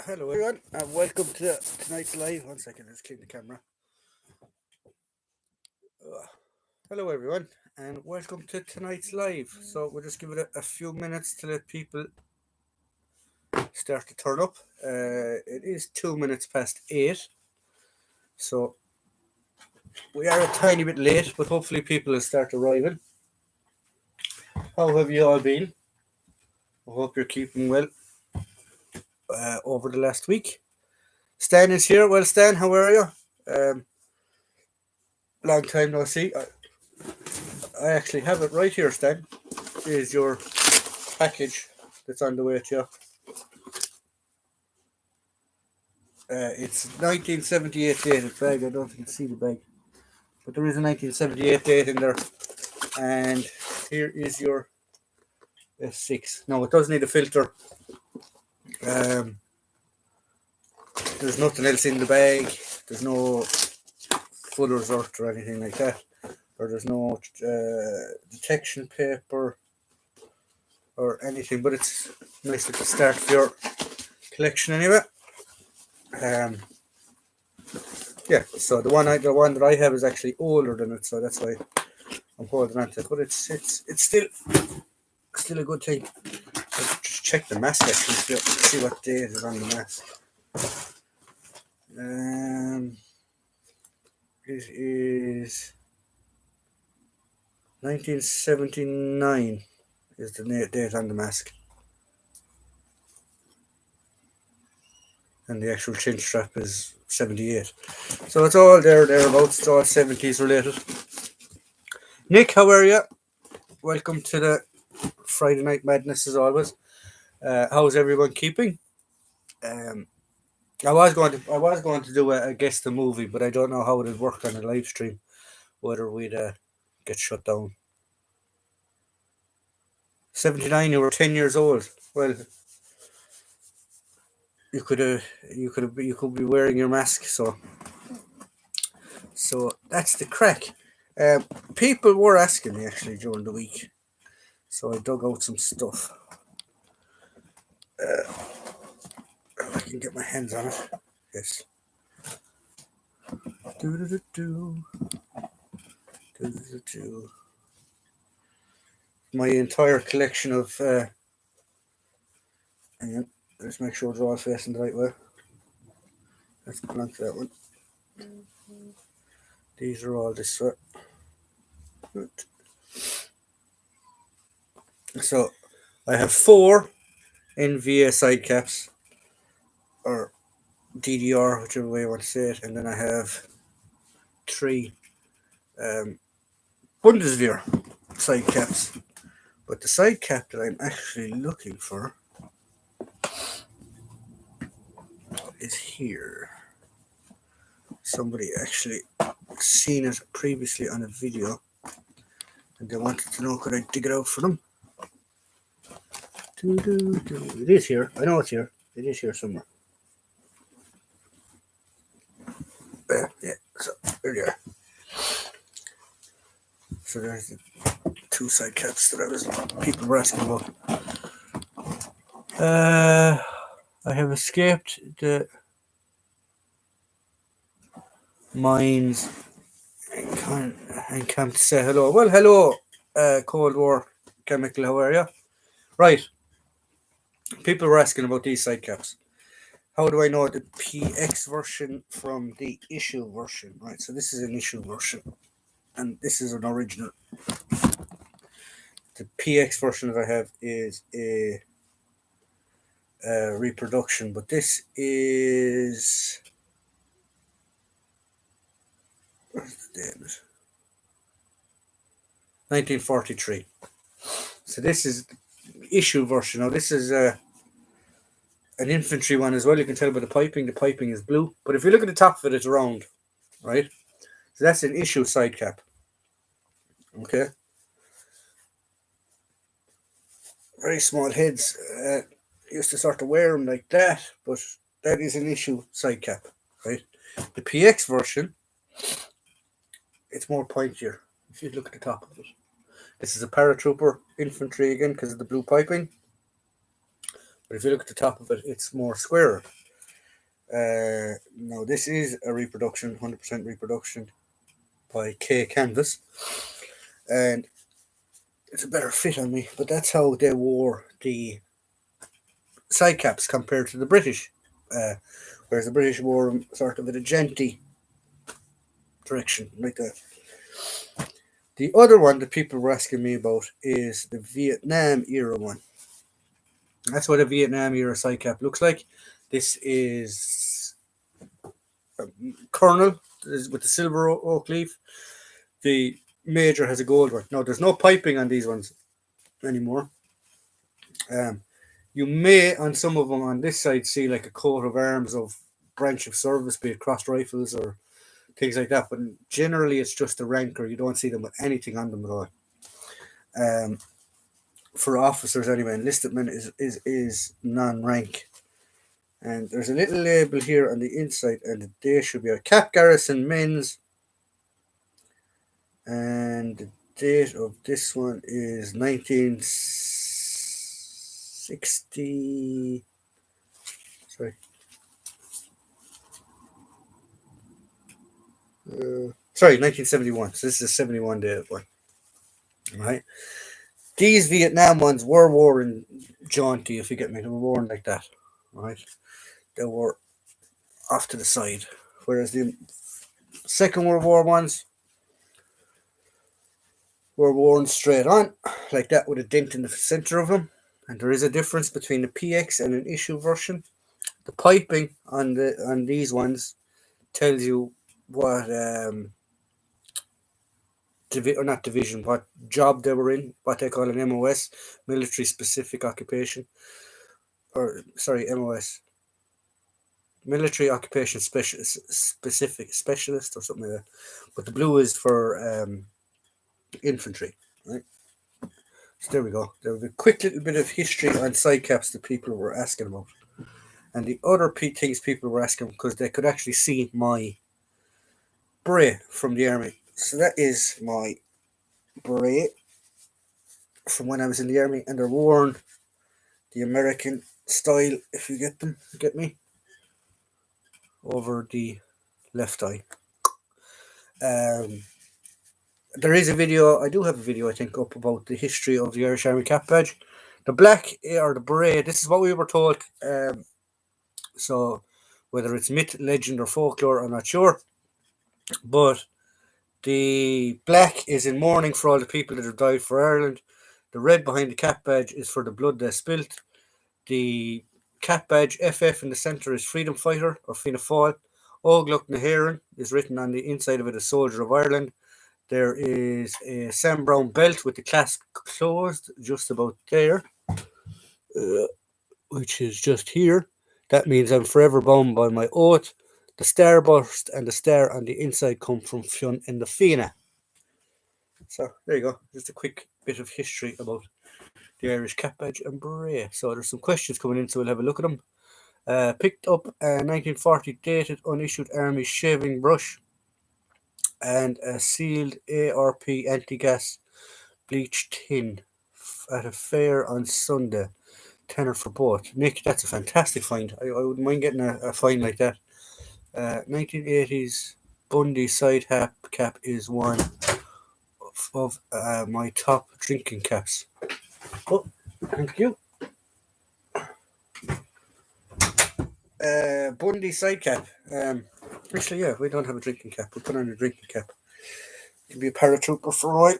Hello everyone and welcome to tonight's live. One second, let's clean the camera. Hello everyone and welcome to tonight's live. So we'll just give it a few minutes to let people start to turn up. It is 2 minutes past 8, so we are a tiny bit late, but hopefully people will start arriving. How have you all been? I hope you're keeping well over the last week. Stan is here. Well, Stan, how are you? Long time no see. I actually have it right here, Stan. Is your package that's on the way to you. It's 1978 dated bag. I don't think you can see the bag, but there is a 1978 date in there. And here is your S6. No, it does need a filter. There's nothing else in the bag. There's no fuller's earth or anything like that. Or there's no detection paper or anything, but it's nice to start for your collection anyway. Yeah, so the one that I have is actually older than it, so that's why I'm holding on to it. But it's still a good thing. Let's just check the mask actually, see what date is on the mask. It is 1979 is the date on the mask. And the actual chin strap is 78. So it's all thereabouts. It's all 70s related. Nick, how are you? Welcome to the Friday Night Madness as always. How's everyone keeping? I was going to do a guess the movie, but I don't know how it would work on a live stream. Whether we'd get shut down. 79. You were 10 years old. Well, you could be wearing your mask. So that's the crack. People were asking me actually during the week, so I dug out some stuff. If I can get my hands on it. Yes. My entire collection of. Hang on, let's make sure they're all facing the right way. Let's go on to that one. These are all this way. So I have 4 NVA side caps, or DDR, whichever way you want to say it, and then I have 3 Bundeswehr side caps. But the side cap that I'm actually looking for is here. Somebody actually seen it previously on a video and they wanted to know could I dig it out for them. It is here. I know it's here. It is here somewhere. Yeah, so there you are. So there's the 2 side caps that people were asking about. I have escaped the mines and come to say hello. Well, hello, Cold War Chemical. How are you? Right. People were asking about these side caps. How do I know the PX version from the issue version? Right, so this is an issue version, and this is an original. The PX version that I have is a reproduction, but this is. Where's the date? 1943. So this is the issue version. Now this is an infantry one as well. You can tell by the piping. The piping is blue, but if you look at the top of it, it's round, right? So that's an issue side cap. Okay. Very small heads. Used to sort of wear them like that, but that is an issue side cap, right? The PX version, it's more pointier. If you look at the top of it, this is a paratrooper infantry again because of the blue piping. But if you look at the top of it, it's more square. Now this is a reproduction, 100% reproduction by K Canvas, and it's a better fit on me. But that's how they wore the side caps compared to the British, uh, whereas the British wore them sort of in a genty direction like that. The other one that people were asking me about is the Vietnam era one. That's what a Vietnam era side cap looks like. This is a Colonel with the silver oak leaf. The Major has a gold one. Now, there's no piping on these ones anymore. Um, you may, on some of them on this side, see like a coat of arms of branch of service, be it crossed rifles or things like that. But generally, it's just a rank, or you don't see them with anything on them at all. Um, for officers anyway, enlisted men is non-rank. And there's a little label here on the inside, and the date should be a Cap Garrison Men's. And the date of this one is 1960. Sorry. Sorry, 1971. So this is a 71 day one. All right. These Vietnam ones were worn jaunty, if you get me. They were worn like that. All right. They were off to the side. Whereas the Second World War ones were worn straight on, like that, with a dent in the center of them. And there is a difference between the PX and an issue version. The piping on these ones tells you what or not division, what job they were in, what they call an MOS, military specific occupation, or sorry, MOS, military occupation specific specialist or something like that. But the blue is for infantry, right? So there we go. There was a quick little bit of history on side caps that people were asking about. And the other things people were asking because they could actually see my beret from the army. So that is my beret from when I was in the army, and they're worn the American style, if you get me, over the left eye. Um, there is a video, I do have a video, I think, up about the history of the Irish Army cap badge. The black or the beret, this is what we were told. So whether it's myth, legend, or folklore, I'm not sure. But the black is in mourning for all the people that have died for Ireland. The red behind the cap badge is for the blood they spilt. The cap badge FF in the centre is Freedom Fighter or Fianna Fáil. Ógluch na hÉireann is written on the inside of it as Soldier of Ireland. There is a Sam Brown belt with the clasp closed just about there, which is just here. That means I'm forever bound by my oath. The starburst and the star on the inside come from Fionn in the Fianna. So there you go. Just a quick bit of history about the Irish cap badge and beret. So there's some questions coming in, so we'll have a look at them. Picked up a 1940 dated unissued army shaving brush and a sealed ARP anti-gas bleach tin at a fair on Sunday. Tenner for both. Nick, that's a fantastic find. I wouldn't mind getting a find like that. 1980s Bundy side cap is one of my top drinking caps. Oh, thank you. Bundy side cap. Actually, yeah, we don't have a drinking cap. We'll put on a drinking cap. You can be a paratrooper for a while.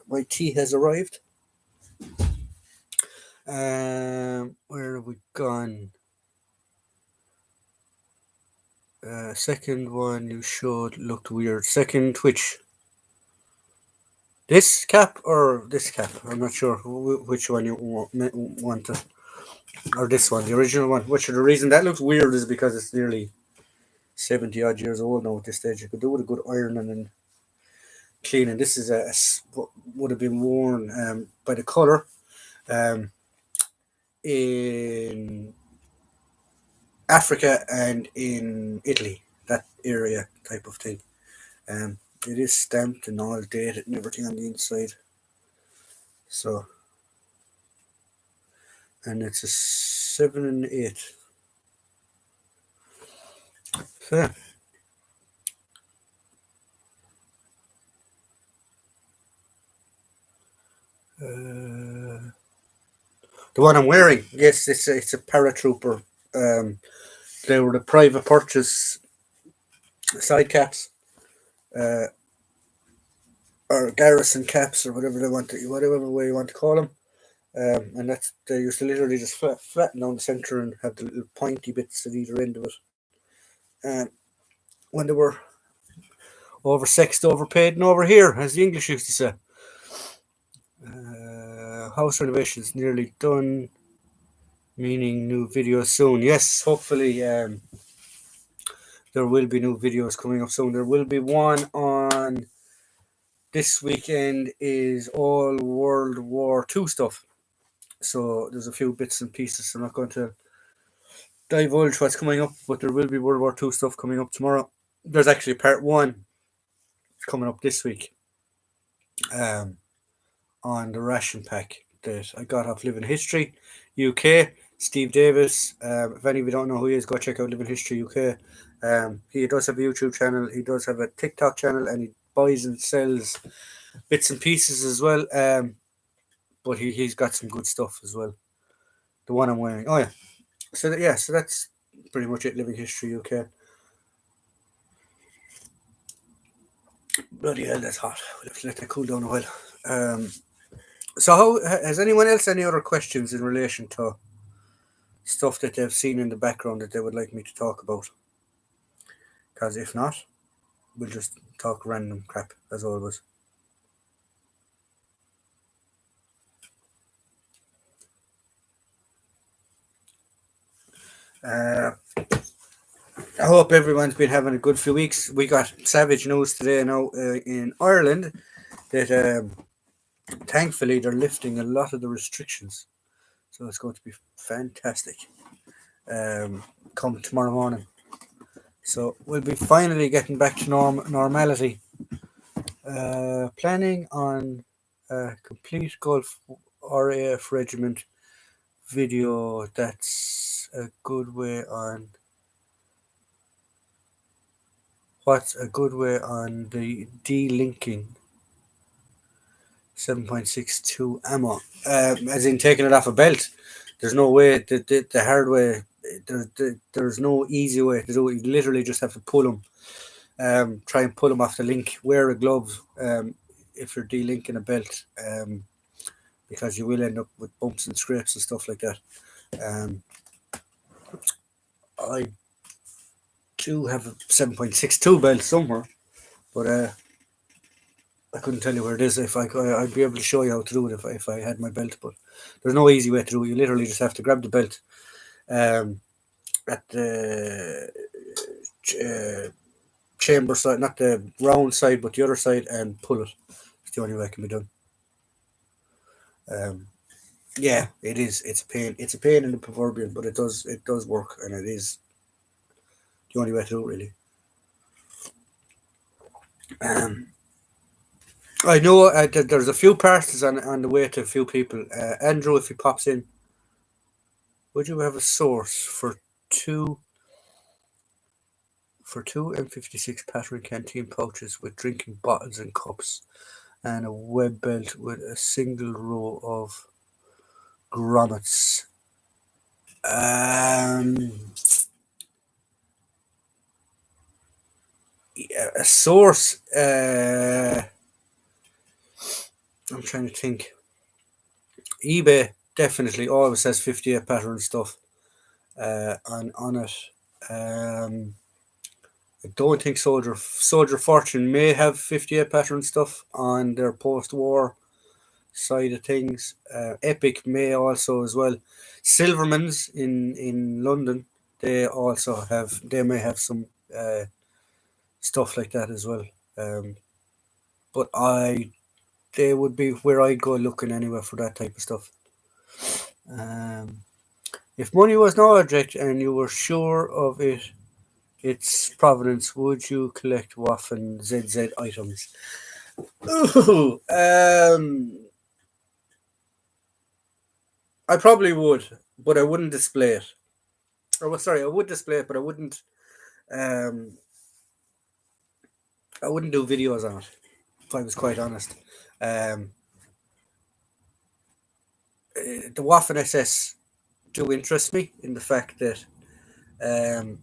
My tea has arrived. Where have we gone? Second one you showed looked weird. Second, which? This cap or this cap? I'm not sure which one you want to. Or this one, the original one. Which the reason that looks weird is because it's nearly 70 odd years old now at this stage. You could do with a good ironing and cleaning. This is what would have been worn by the colour in Africa and in Italy, that area type of thing. It is stamped and all dated and everything on the inside. And it's a 7 and 8. So, yeah. The one I'm wearing, yes, it's a paratrooper. Um, they were the private purchase side caps, uh, or garrison caps, or whatever they want to, whatever way you want to call them. And that's they used to literally just flatten down the centre and have the little pointy bits at either end of it. Um, when they were oversexed, overpaid, and over here, as the English used to say. House renovations nearly done, meaning new videos soon. Yes, hopefully there will be new videos coming up soon. There will be one on this weekend is all World War Two stuff. So there's a few bits and pieces. I'm not going to divulge what's coming up, but there will be World War Two stuff coming up tomorrow. There's actually part one coming up this week. Um, on the ration pack that I got off Living History UK. Steve Davis. If any of you don't know who he is, go check out Living History UK. He does have a YouTube channel. He does have a TikTok channel, and he buys and sells bits and pieces as well. But he's got some good stuff as well. The one I'm wearing. Oh yeah. So that's pretty much it. Living History UK. Bloody hell, that's hot. We'll have to let that cool down a while. So, how has anyone else any other questions in relation to stuff that they've seen in the background that they would like me to talk about? Because if not, we'll just talk random crap as always. Uh, I hope everyone's been having a good few weeks. We got savage news today now in Ireland that thankfully they're lifting a lot of the restrictions. So it's going to be fantastic come tomorrow morning. So we'll be finally getting back to normality. Planning on a complete Gulf RAF regiment video. That's a good way on. What's a good way on the delinking 7.62 ammo? As in taking it off a belt. There's no way. The hard way. There's no easy way to do it. You literally just have to pull them. Try and pull them off the link. Wear a glove if you're delinking a belt, because you will end up with bumps and scrapes and stuff like that. Um, I do have a 7.62 belt somewhere, but I couldn't tell you where it is. If I'd be able to show you how to do it if I had my belt. But there's no easy way to do it. You literally just have to grab the belt at the chamber side, not the round side, but the other side, and pull it. It's the only way it can be done. Yeah, it is. It's a pain. It's a pain in the proverbial, but it does work, and it is the only way to do it, really. Um, I know there's a few parcels on the way to a few people. Andrew, if he pops in, would you have a source two for two M56 pattern canteen pouches with drinking bottles and cups, and a web belt with a single row of grommets? Yeah, a source. I'm trying to think. eBay definitely always has 58 pattern stuff on it. I don't think Soldier Fortune may have 58 pattern stuff on their post-war side of things. Epic may also as well. Silverman's in London, they may have some stuff like that as well. But they would be where I'd go looking anywhere for that type of stuff. If money was no object and you were sure of its provenance, would you collect Waffen ZZ items? Ooh, I probably would, but I wouldn't display it. Or well, sorry, I would display it, but I wouldn't Um, I wouldn't do videos on it if I was quite honest. Um, the Waffen SS do interest me in the fact that um,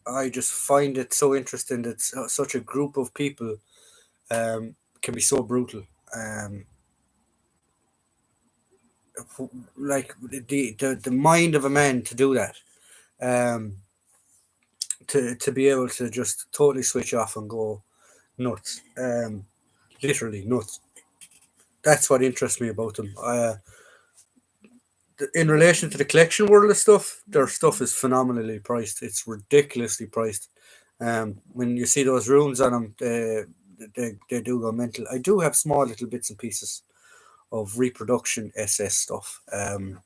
I just find it so interesting that such a group of people can be so brutal. Um, like the mind of a man to do that, um, to be able to just totally switch off and go nuts, literally nuts. That's what interests me about them. In relation to the collection world of stuff, their stuff is phenomenally priced. It's ridiculously priced. When you see those runes on them, they do go mental. I do have small little bits and pieces of reproduction SS stuff that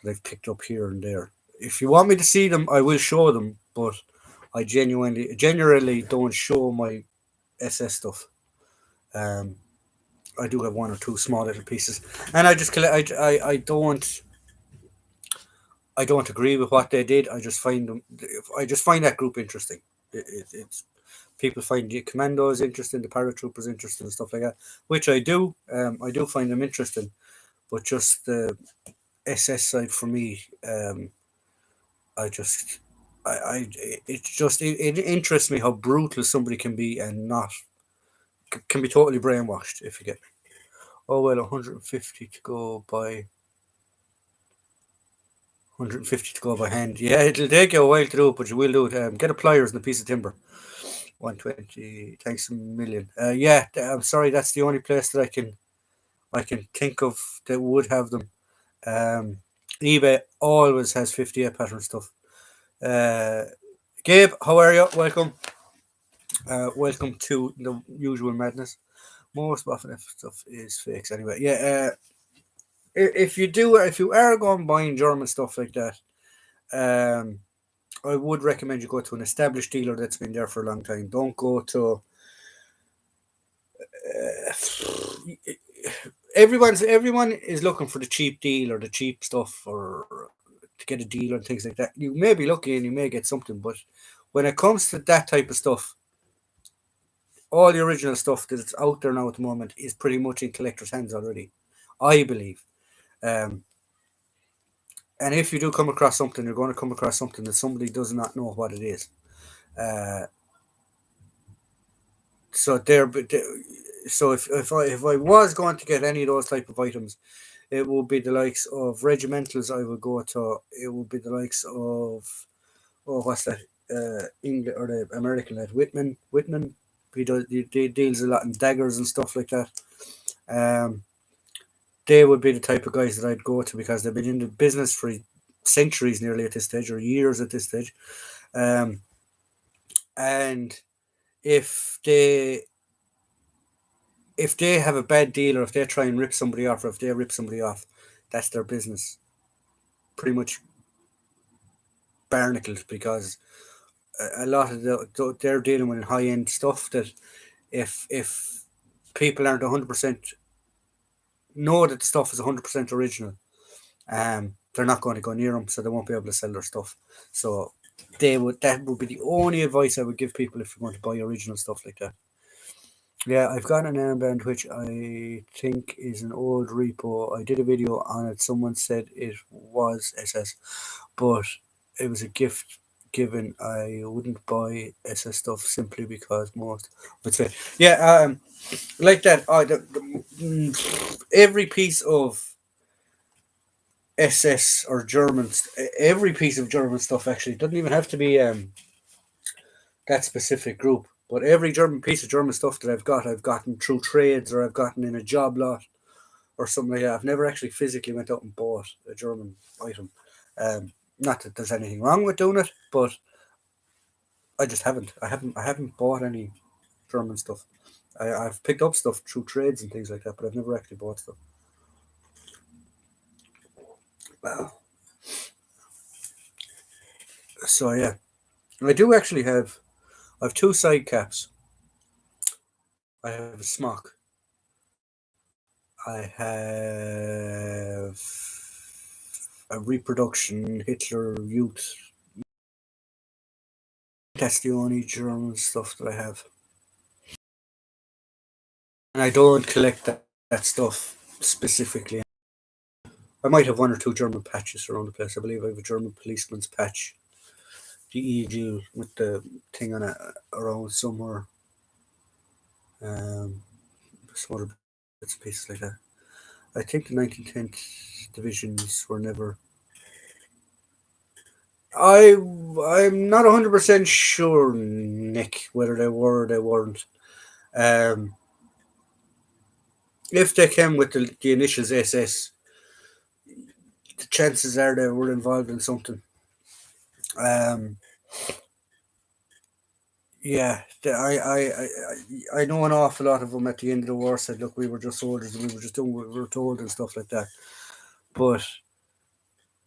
I've picked up here and there. If you want me to see them, I will show them, but I generally don't show my SS stuff. Um, I do have one or two small little pieces, and I just collect. I don't agree with what they did. I just find them. I just find that group interesting. It's people find the commandos interesting, the paratroopers interesting, and stuff like that, which I do. I do find them interesting, but just the SS side for me, I just, I it interests me how brutal somebody can be and not can be totally brainwashed if you get me. Oh well, 150 to go by 150 to go by hand. Yeah, it'll take you a while to do it, but you will do it. Get a pliers and a piece of timber. 120. Thanks a million. Yeah, I'm sorry. That's the only place that I can think of that would have them. Um, eBay always has 58 pattern stuff. Uh, Gabe, how are you? Welcome. Welcome to the usual madness. Most often if stuff is fakes anyway. Yeah. If you are going buying German stuff like that, um, I would recommend you go to an established dealer that's been there for a long time. Don't go to everyone is looking for the cheap deal or the cheap stuff or to get a deal and things like that. You may be lucky and you may get something, but when it comes to that type of stuff, all the original stuff that's out there now at the moment is pretty much in collectors' hands already, I believe. Um, and if you do come across something, you're going to come across something that somebody does not know what it is. Uh, so there, so if I was going to get any of those type of items, it would be the likes of regimentals. I would go to. It would be the likes of what's that? England or the American lad Whitman. He deals a lot in daggers and stuff like that. Um, they would be the type of guys that I'd go to because they've been in the business for centuries nearly at this stage or years at this stage. Um, and if they if they have a bad deal or if they try and rip somebody off or if they rip somebody off, that's their business. Pretty much barnacled because a lot of they're dealing with high end stuff that if people aren't 100% know that the stuff is 100% original, they're not going to go near them, so they won't be able to sell their stuff. So that would be the only advice I would give people if you want to buy original stuff like that. Yeah, I've got an armband which I think is an old repo. I did a video on it. Someone said it was SS, but it was a gift given. I wouldn't buy SS stuff simply because most would say, yeah, like that. Every piece of SS or German, every piece of German stuff actually doesn't even have to be that specific group. But every German piece of German stuff that I've gotten through trades or I've gotten in a job lot or something like that. I've never actually physically went out and bought a German item. Not that there's anything wrong with doing it, but I just haven't. I haven't bought any German stuff. I've picked up stuff through trades and things like that, but I've never actually bought stuff. Wow. So yeah, I do actually have. I have two side caps. I have a smock. I have a reproduction Hitler Youth that's the only German stuff that I have. And I don't collect that stuff specifically. I might have one or two German patches around the place. I believe I have a German policeman's patch, the eagle with the thing on it around somewhere. Um, some other bits and pieces like that. I think the 1910th divisions were never. I'm not 100% sure, Nick, whether they were or they weren't. Um, if they came with the initials SS, the chances are they were involved in something. Um, yeah, I know an awful lot of them at the end of the war said, "Look, we were just soldiers and we were just doing what we were told and stuff like that." But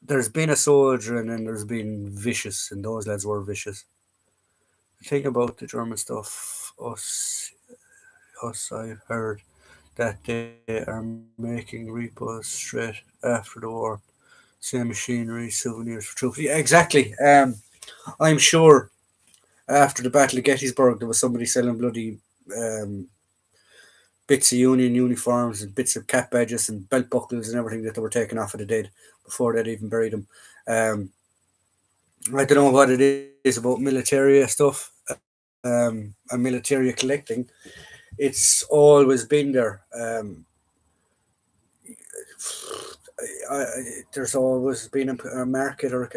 there's been a soldier and then there's been vicious, and those lads were vicious. The thing about the German stuff, us, I've heard that they are making repos straight after the war. Same machinery, souvenirs for troops. Yeah, exactly. I'm sure after the Battle of Gettysburg, there was somebody selling bloody um, bits of Union uniforms and bits of cap badges and belt buckles and everything that they were taking off of the dead before they'd even buried them. Um, I don't know what it is about military stuff and military collecting. It's always been there. There's always been a market, or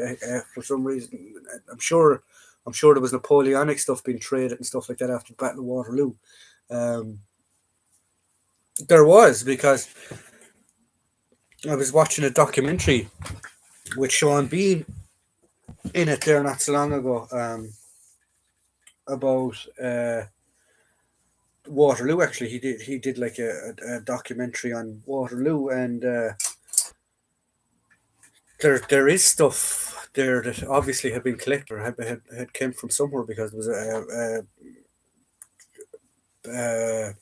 for some reason, I'm sure. I'm sure there was Napoleonic stuff being traded and stuff like that after the Battle of Waterloo. Um, there was, because I was watching a documentary with Sean Bean in it there not so long ago, about Waterloo. Actually, he did like a documentary on Waterloo, and there is stuff there that obviously had been collected or had came from somewhere, because there was a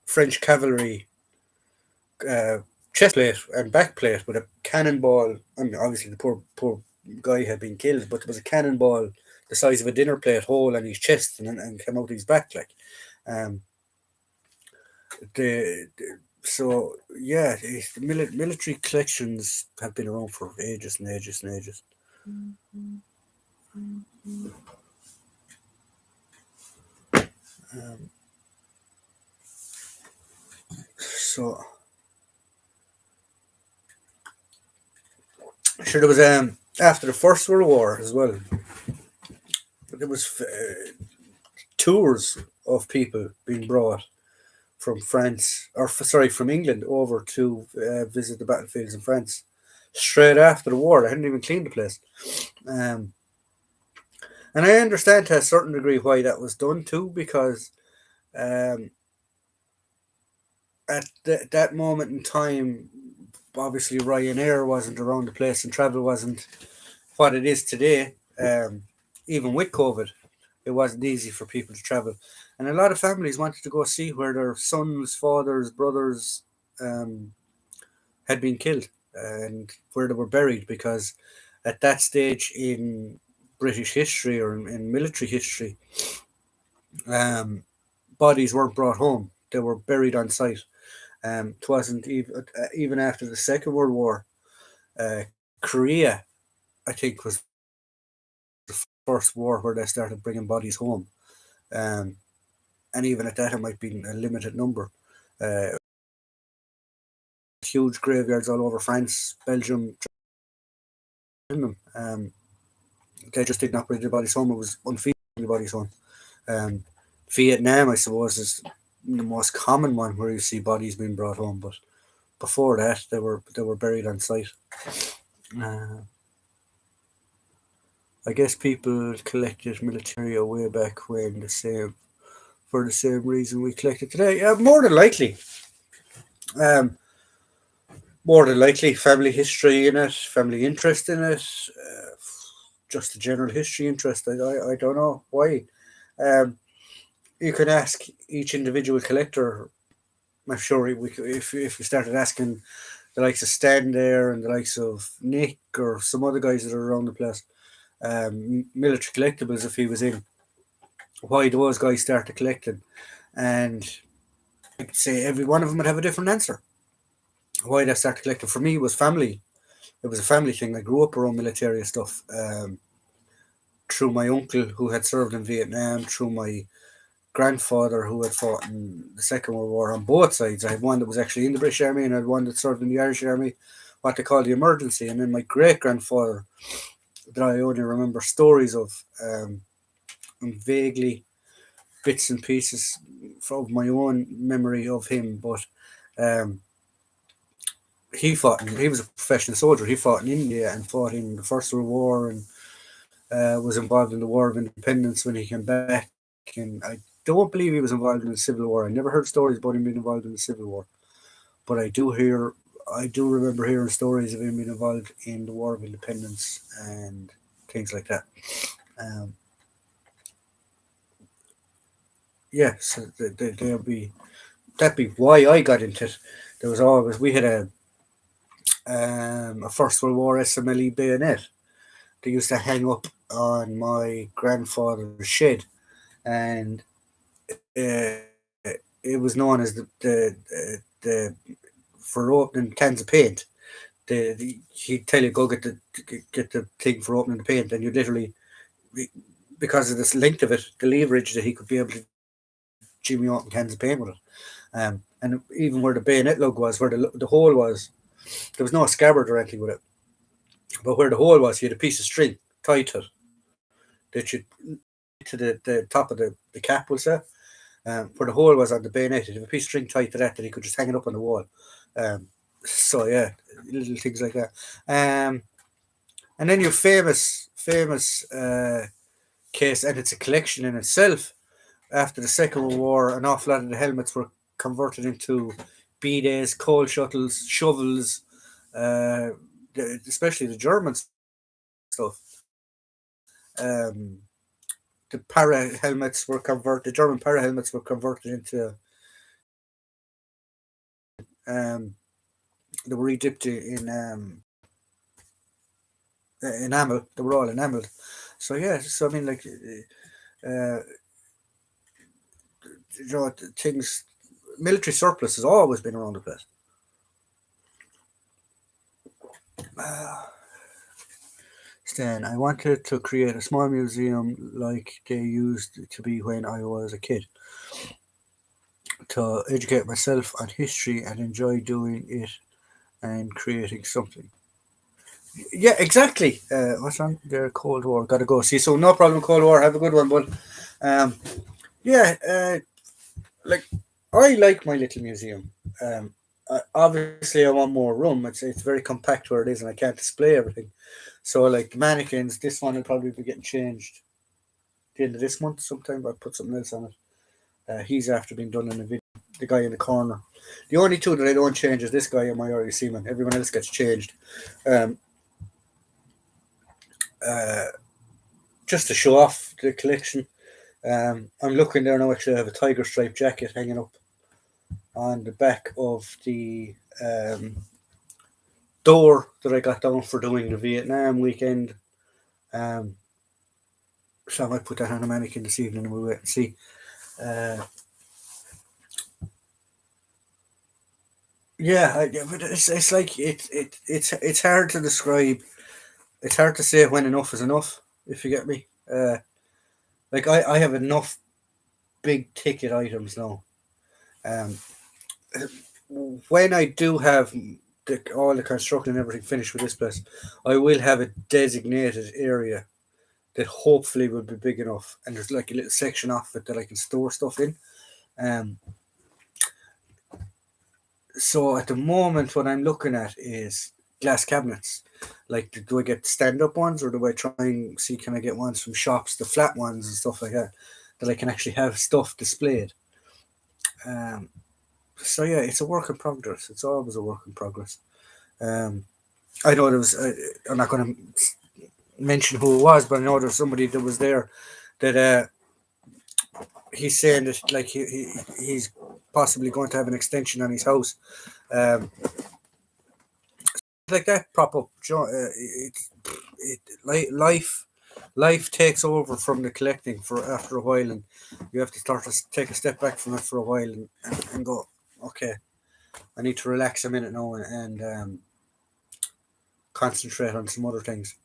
French cavalry uh, chest plate and back plate with a cannonball. I mean, obviously the poor guy had been killed, but there was a cannonball the size of a dinner plate hole in his chest and came out his back like. Um, the so yeah, the military collections have been around for ages and ages and ages. Um, so sure, there was after the First World War as well. There was tours of people being brought from France, or sorry, from England over to visit the battlefields in France straight after the war. They hadn't even cleaned the place. Um, and I understand to a certain degree why that was done too, because um, at that moment in time, obviously Ryanair wasn't around the place and travel wasn't what it is today. Even with COVID, it wasn't easy for people to travel. And a lot of families wanted to go see where their sons, fathers, brothers um, had been killed and where they were buried, because at that stage in British history, or in military history, um, bodies weren't brought home. They were buried on site. It wasn't even after the Second World War. Uh, Korea, I think, was the first war where they started bringing bodies home. Um, and even at that, it might be a limited number. Uh, Huge graveyards all over France, Belgium, um, they just did not bring the bodies home. It was unfeasible to bring the bodies home. Um, Vietnam, I suppose, is the most common one where you see bodies being brought home. But before that, they were buried on site. Uh, I guess people collected military way back when, the same for the same reason we collect it today. More than likely. Um, More than likely, family history in it, family interest in it, just a general history interest. I don't know why. Um, you can ask each individual collector. I'm sure if we started asking the likes of Stan there and the likes of Nick or some other guys that are around the place, military collectibles if he was in. Why those guys started collecting, and I'd say every one of them would have a different answer. Why they started collecting for me was family. It was a family thing. I grew up around military stuff. Through my uncle who had served in Vietnam, through my grandfather who had fought in the Second World War on both sides. I had one that was actually in the British Army, and I had one that served in the Irish Army, what they call the emergency. And then my great grandfather, that I only remember stories of, and vaguely bits and pieces from my own memory of him, but um, he was a professional soldier. He fought in India and fought in the First World War, and was involved in the War of Independence when he came back. And I don't believe he was involved in the Civil War. I never heard stories about him being involved in the Civil War, but I do remember hearing stories of him being involved in the War of Independence and things like that. Um, yeah, so there'll be that'd be why I got into it. There was always we had a First World War SMLE bayonet. They used to hang up on my grandfather's shed, and it was known as the for opening cans of paint. He'd tell you go get the thing for opening the paint, and you literally because of this length of it, the leverage that he could be able to jimmy open cans of paint with it. And even where the bayonet lug was, where the hole was, there was no scabbard or anything with it. But where the hole was, he had a piece of string tied to it that you to the top of the cap, we'll say. Where the hole was on the bayonet, he had a piece of string tied to that he could just hang it up on the wall. Um, so yeah, little things like that. Um, and then your famous case, and it's a collection in itself. After the Second World War, an awful lot of the helmets were converted into B-days, coal shuttles, shovels, uh, especially the German stuff. The para helmets were converted. The German para helmets were converted into. Um, they were re-dipped in enamel. They were all enameled. So yeah. So I mean, like, things. Military surplus has always been around the place. Stan, I wanted to create a small museum like they used to be when I was a kid, to educate myself on history and enjoy doing it and creating something. Yeah, exactly. What's on there? Cold War. Gotta go. See, so no problem, Cold War. Have a good one, bud. Um, yeah, like I like my little museum. Obviously, I want more room. It's very compact where it is, and I can't display everything. So, like the mannequins, this one will probably be getting changed at the end of this month sometime. I'll put something else on it. He's after being done in a video. The guy in the corner. The only two that I don't change is this guy and my Irish Seaman. Everyone else gets changed. Um, uh, just to show off the collection. I'm looking there now. Actually, I have a tiger stripe jacket hanging up on the back of the door that I got down for doing the Vietnam weekend. Um, so I might put that on a mannequin this evening and we'll wait and see. Uh, yeah, but it's like it's hard to describe. It's hard to say when enough is enough. If you get me, like I have enough big ticket items now. Um, when I do have all the construction and everything finished with this place, I will have a designated area that hopefully will be big enough, and there's like a little section off it that I can store stuff in. Um, so at the moment, what I'm looking at is glass cabinets. Like, do I get stand up ones, or do I try and see can I get ones from shops, the flat ones and stuff like that, that I can actually have stuff displayed. Um, so yeah, it's a work in progress. It's always a work in progress. Um, I know there was. I'm not going to mention who it was, but I know there's somebody that was there that he's saying that like he's possibly going to have an extension on his house. Um, like that prop up. Life. life takes over from the collecting for after a while, and you have to start to take a step back from it for a while and go, okay, I need to relax a minute now and concentrate on some other things.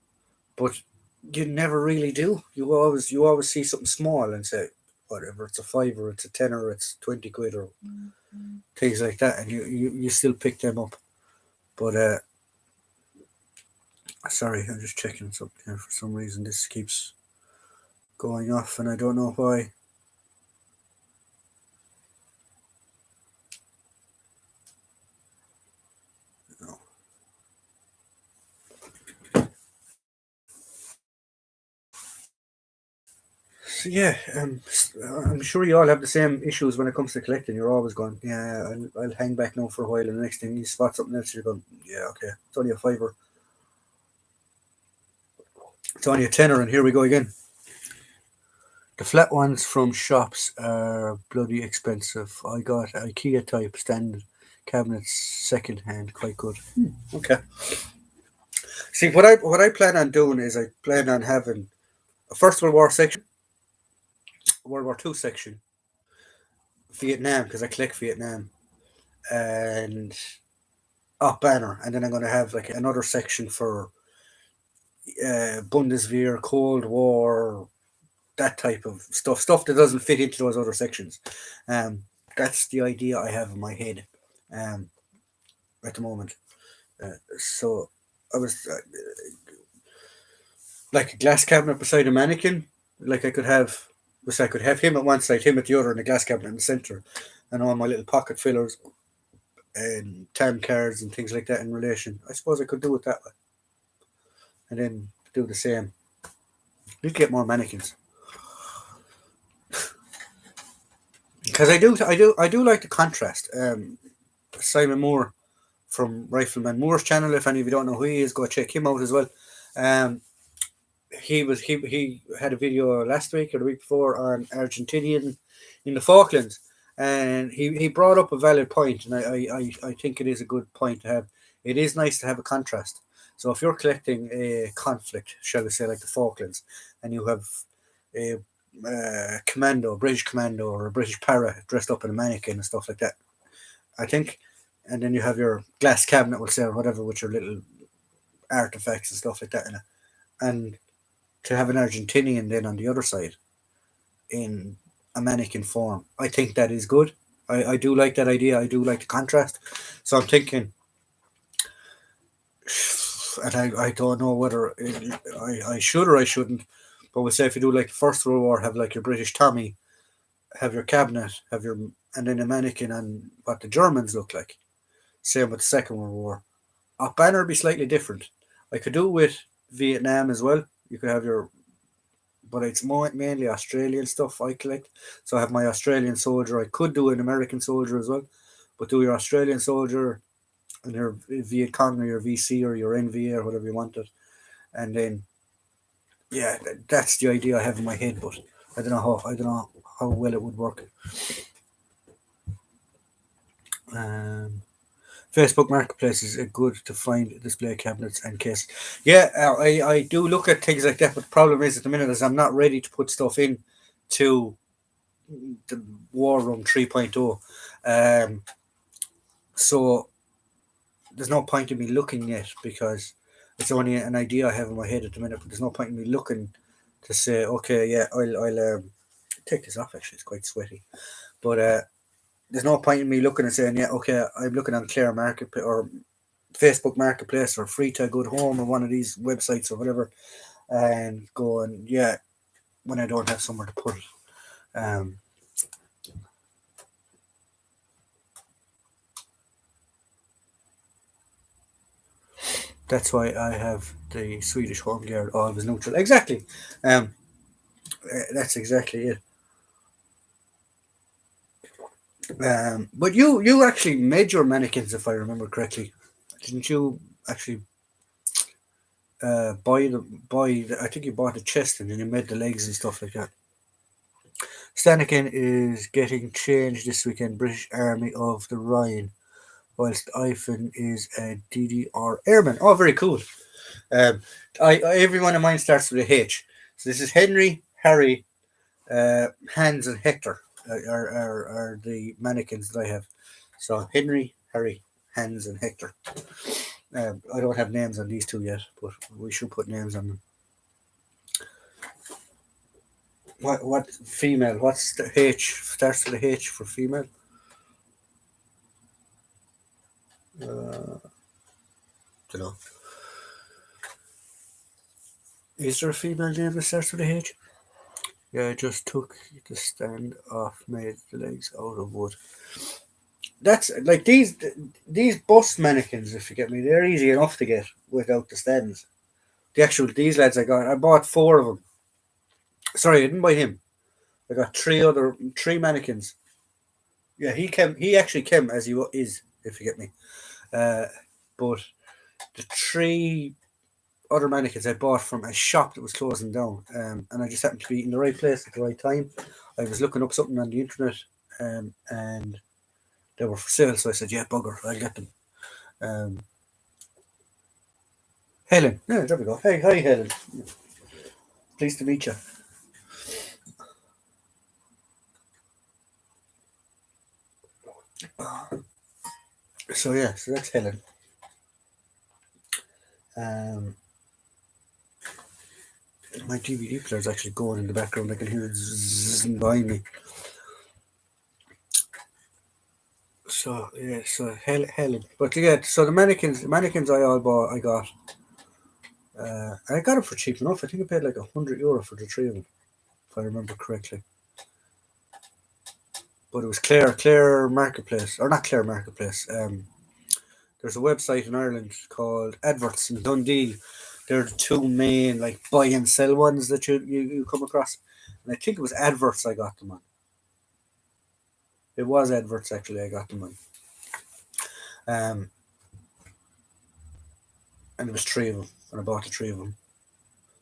But you never really do. You always see something small and say, whatever, it's a fiver, it's a tenner, it's 20 quid or things like that, and you still pick them up. But sorry, I'm just checking something here. For some reason, this keeps going off, and I don't know why. No. So yeah, I'm sure you all have the same issues when it comes to collecting. You're always going, yeah, I'll hang back now for a while, and the next thing you spot something else, you're going, yeah, okay, it's only a fiver, it's only a tenner, and here we go again. The flat ones from shops are bloody expensive. I got IKEA type standard cabinets second hand, quite good. Okay. See, what I plan on doing is I plan on having a First World War section, a World War Two section, Vietnam because I collect Vietnam, and banner, and then I'm going to have like another section for Bundeswehr, Cold War, that type of stuff that doesn't fit into those other sections. Um, that's the idea I have in my head um, at the moment. So I was like a glass cabinet beside a mannequin. Like I could have him at one side, him at the other, and a glass cabinet in the center, and all my little pocket fillers and time cards and things like that in relation. I suppose I could do it that way, and then do the same. Need to get more mannequins because I do like the contrast. Simon Moore from Rifleman Moore's channel. If any of you don't know who he is, go check him out as well. Um, he had a video last week or the week before on Argentinian in the Falklands, and he brought up a valid point, and I think it is a good point to have. It is nice to have a contrast. So if you're collecting a conflict, shall we say, like the Falklands, and you have a commando, a British commando, or a British para dressed up in a mannequin and stuff like that, I think, and then you have your glass cabinet, we'll say, or whatever, with your little artifacts and stuff like that in it, and to have an Argentinian then on the other side in a mannequin form. I think that is good. I do like that idea. I do like the contrast. So I'm thinking, and I don't know whether I should or I shouldn't, but we say if you do like the First World War, have like your British Tommy, have your cabinet, and then a mannequin on what the Germans look like. Same with the Second World War. A banner would be slightly different. I could do it with Vietnam as well. You could have your, but it's mainly Australian stuff I collect. So I have my Australian soldier. I could do an American soldier as well, but do your Australian soldier and your Viet Cong or your VC or your NVA or whatever you wanted, and then yeah, that's the idea I have in my head. But I don't know how well it would work. Um, Facebook Marketplace is good to find display cabinets and case. Yeah, I do look at things like that, but the problem is at the minute is I'm not ready to put stuff in to the War Room 3.0. So there's no point in me looking yet because it's only an idea I have in my head at the minute. But there's no point in me looking to say, okay, yeah, I'll take this off. Actually, it's quite sweaty, but there's no point in me looking and saying, yeah, okay, I'm looking on Clare Market or Facebook Marketplace or Free to Good Home or one of these websites or whatever, and going, yeah, when I don't have somewhere to put it. Um, that's why I have the Swedish Home Guard always neutral. Exactly. That's exactly it. But you actually made your mannequins, if I remember correctly, didn't you? Actually, I think you bought the chest and then you made the legs and stuff like that. Stanikin is getting changed this weekend. British Army of the Rhine, whilst Ifen is a DDR airman. Oh, very cool. Um, every one of mine starts with a H. So this is Henry, Harry, Hans, and Hector are the mannequins that I have. So Henry, Harry, Hans, and Hector. I don't have names on these two yet, but we should put names on them. What female? What's the H? Starts with a H for female. Don't know. Is there a female name that starts with a H? Yeah, I just took the stand off, made the legs out of wood. That's like these bust mannequins, if you get me. They're easy enough to get without the stands. These lads I bought four of them. Sorry, I didn't buy him. I got three mannequins. Yeah, he actually came as is, if you get me. Uh, but the three other mannequins I bought from a shop that was closing down, and I just happened to be in the right place at the right time. I was looking up something on the internet, and they were for sale, so I said, "Yeah, bugger, I'll get them." Um, Helen, yeah, there we go. Hey, hi, Helen. Pleased to meet you. So yeah, so that's Helen. Um, my DVD player is actually going in the background. I can hear it zizzing behind me. So yeah, so Helen. But yeah, so the mannequins I got. I got them for cheap enough. I think I paid like €100 for the three of them, if I remember correctly. But it was Clare Marketplace, or not Clare Marketplace. There's a website in Ireland called Adverts in Dundee. They're the two main like buy and sell ones that you come across. And I think it was Adverts I got them on. It was Adverts actually I got them on. Um, and it was three of them, and I bought the three of them.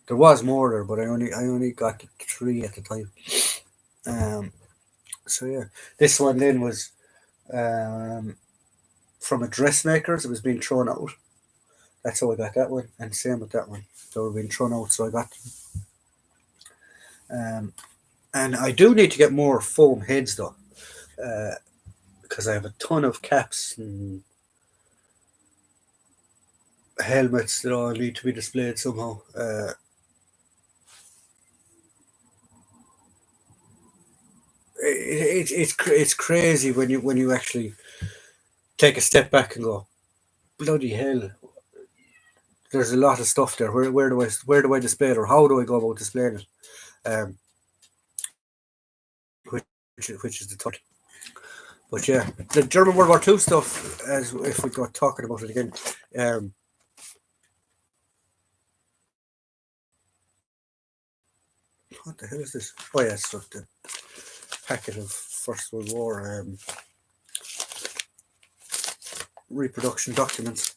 There was more there, but I only got the three at the time. Um, so yeah, this one then was um, from a dressmaker's. It was being thrown out. That's how I got that one, and same with that one. They were being thrown out, so I got them. And I do need to get more foam heads though, because I have a ton of caps and helmets that all need to be displayed somehow. It's crazy when you actually take a step back and go, bloody hell. There's a lot of stuff there. Where do I display it, or how do I go about displaying it? Um, which is the thought. But yeah, the German World War Two stuff. As if we go talking about it again, um, what the hell is this? Oh yeah, it's the packet of First World War reproduction documents.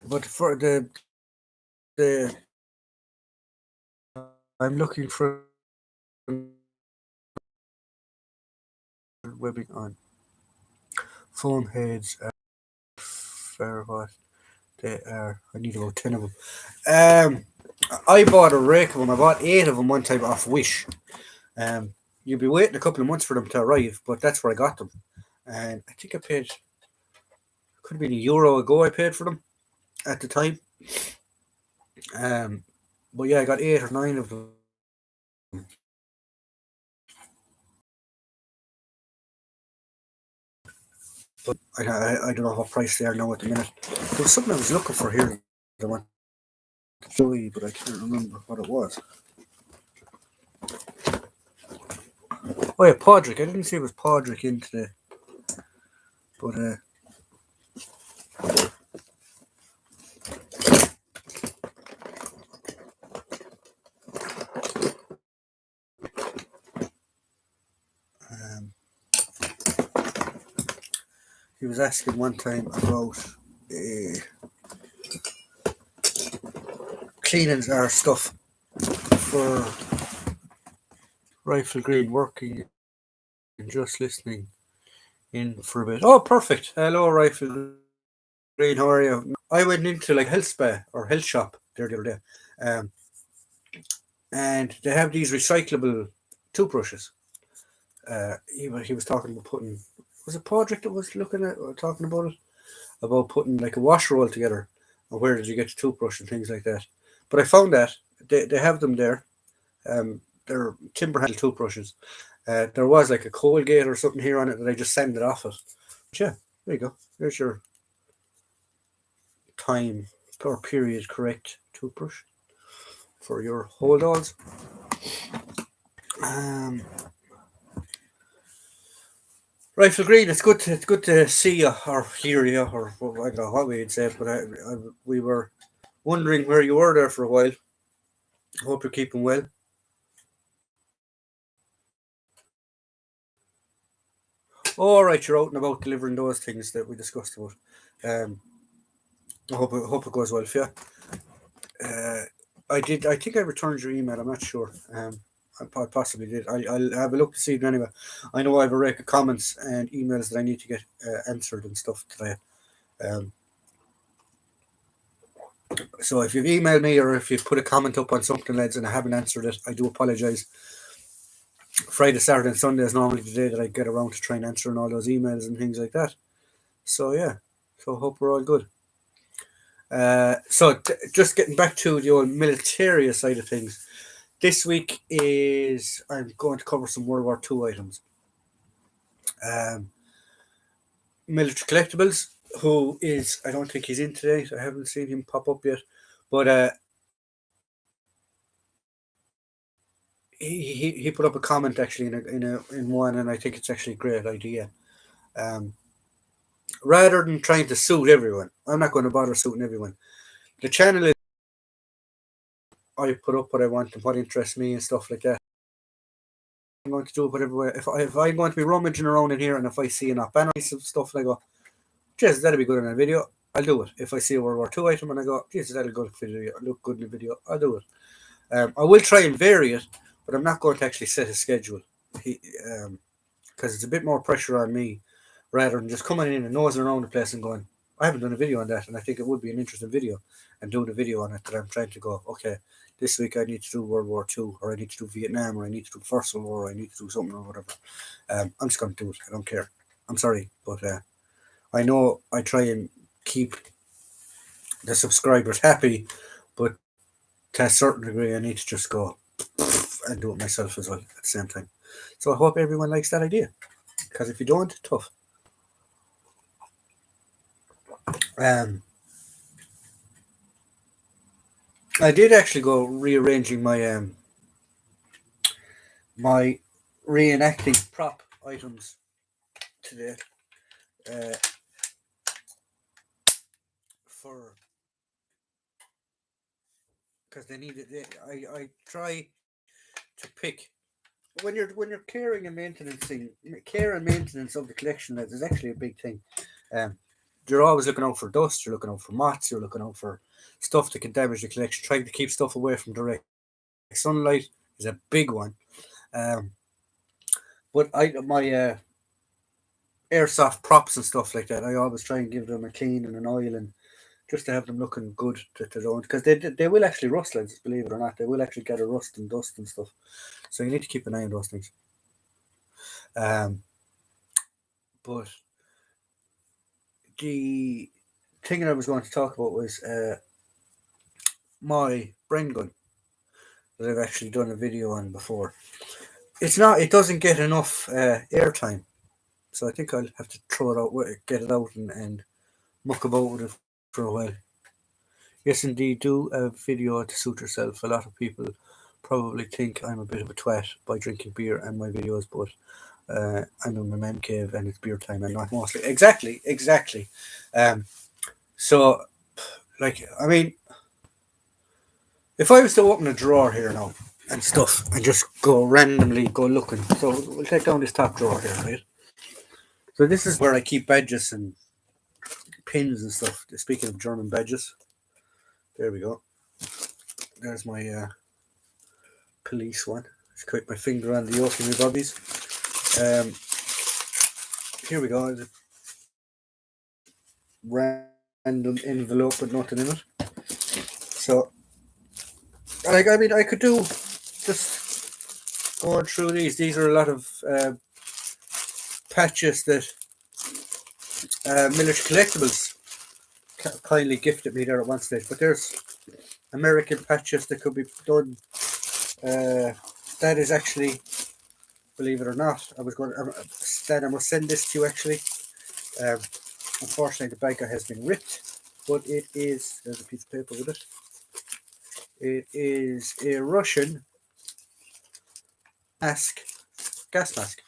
But for the I'm looking for webbing on foam heads. For what they are, I need about 10 of them. I bought a rake of them. I bought 8 of them one time off Wish. You'd be waiting a couple of months for them to arrive, but that's where I got them. And I think I paid, could have been €1 ago. I paid for them at the time. But yeah, I got 8 or 9 of them. But I don't know what price they are now at the minute. There was something I was looking for here that I wanted to show you, but I can't remember what it was. Oh yeah, Podrick. I didn't see it was Podrick in today. But um, he was asking one time about cleaning our stuff for Rifle Green, working and just listening in for a bit. Oh, perfect. Hello, Rifle Green. How are you? I went into like health spa or health shop there the other day. and they have these recyclable toothbrushes. He was talking about putting, was it Podrick that was looking at or talking about putting like a wash roll together, and where did you get the toothbrush and things like that. But I found that they have them there. They're timber handle toothbrushes. There was like a Colgate or something here on it that I just send it off of. But yeah, there you go. There's your time or period correct toothbrush for your hold alls. Um, Rifle Green, it's good to see you or hear you or I don't know what we'd say, but we were wondering where you were there for a while. Hope you're keeping well. All right, you're out and about delivering those things that we discussed about. Um, I hope it goes well for you. I did. I think I returned your email. I'm not sure. I possibly did. I'll have a look this evening anyway. I know I have a rake of comments and emails that I need to get answered and stuff today. Um, so if you've emailed me or if you've put a comment up on something, lads, and I haven't answered it, I do apologise. Friday, Saturday, and Sunday is normally the day that I get around to try and answering all those emails and things like that. So yeah, so hope we're all good. Just getting back to the old military side of things. This week is I'm going to cover some World War II items. Um, Military Collectibles, who is I don't think he's in today. So I haven't seen him pop up yet, but he put up a comment actually in one, and I think it's actually a great idea. Um, Rather than trying to suit everyone, I'm not going to bother suiting everyone. The channel is I put up what I want and what interests me and stuff like that. I'm going to do it whatever. If I'm going to be rummaging around in here and if I see enough banners of stuff and I go, Jesus, that'll be good in a video, I'll do it. If I see a World War II item and I go, Jesus, that'll look good in the video, I'll do it. I will try and vary it, but I'm not going to actually set a schedule. Because it's a bit more pressure on me rather than just coming in and nosing around the place and going, I haven't done a video on that, and I think it would be an interesting video, and doing a video on it that I'm trying to go, okay, this week I need to do World War II, or I need to do Vietnam, or I need to do First World War, or I need to do something or whatever. I'm just going to do it. I don't care. I'm sorry, but I know I try and keep the subscribers happy, but to a certain degree, I need to just go and do it myself as well at the same time. So I hope everyone likes that idea, because if you don't, tough. Um, I did actually go rearranging my reenacting prop items today uh, for because they needed. I try to pick when you're care and maintenance of the collection. That is actually a big thing. Um, you're always looking out for dust. You're looking out for moths. You're looking out for stuff that can damage the collection. Trying to keep stuff away from direct sunlight is a big one. Um, but my airsoft props and stuff like that, I always try and give them a clean and an oil and just to have them looking good to their own because they will actually rust, lads, believe it or not. They will actually get a rust and dust and stuff. So you need to keep an eye on those things. Um, but the thing that I was going to talk about was my brain gun that I've actually done a video on before. It doesn't get enough airtime, so I think I'll have to throw it out, get it out, and muck about with it for a while. Yes, indeed, do a video to suit yourself. A lot of people probably think I'm a bit of a twat by drinking beer and my videos, but I'm in my man cave and it's beer time and not mostly. Exactly. Um, so, I mean, if I was to open a drawer here now and stuff and just randomly go looking, so we'll take down this top drawer here, right? So this is where I keep badges and pins and stuff. Speaking of German badges, there we go. There's my police one. Just click my finger on the yoke of my bobbies. Here we go. Random envelope with nothing in it. So, I mean, I could do just going through these. These are a lot of patches that Military Collectibles kindly gifted me there at one stage. But there's American patches that could be done. That is actually, believe it or not, I was going to, Stan, I must send this to you actually. Unfortunately, the bag has been ripped, but it is, there's a piece of paper with it. It is a Russian gas mask.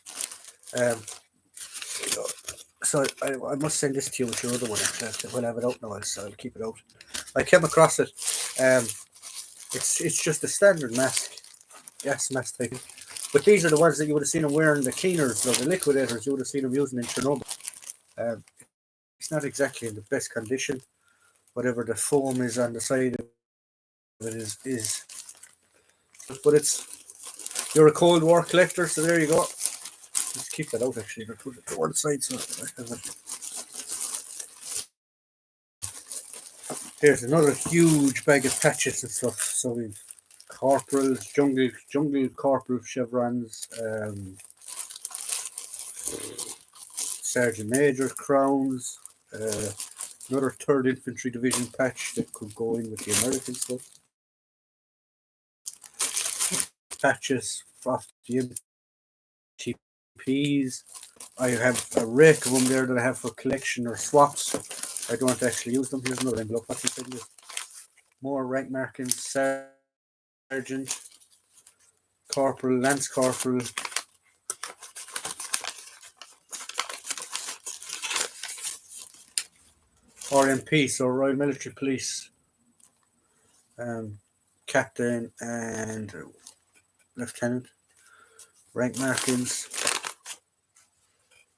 So I must send this to you with your other one. Actually, we'll have it out now, so I'll keep it out. I came across it. It's just a standard mask, gas mask type. But these are the ones that you would have seen them wearing, the cleaners or the liquidators. You would have seen them using in Chernobyl. It's not exactly in the best condition. Whatever the foam is on the side of it is. But you're a Cold War collector, so there you go. Let's keep that out actually. I'll put it to one side so I have it. Here's another huge bag of patches and stuff. So we've corporals, jungle corporal chevrons, sergeant major crowns, another 3rd Infantry Division patch that could go in with the American stuff. Patches off the MTPs. I have a rake of them there that I have for collection or swaps. I don't actually use them. Here's another envelope. What's inside this? More rank markings, sergeant, corporal, lance corporal. RMP, so Royal Military Police, captain and lieutenant. Rank markings.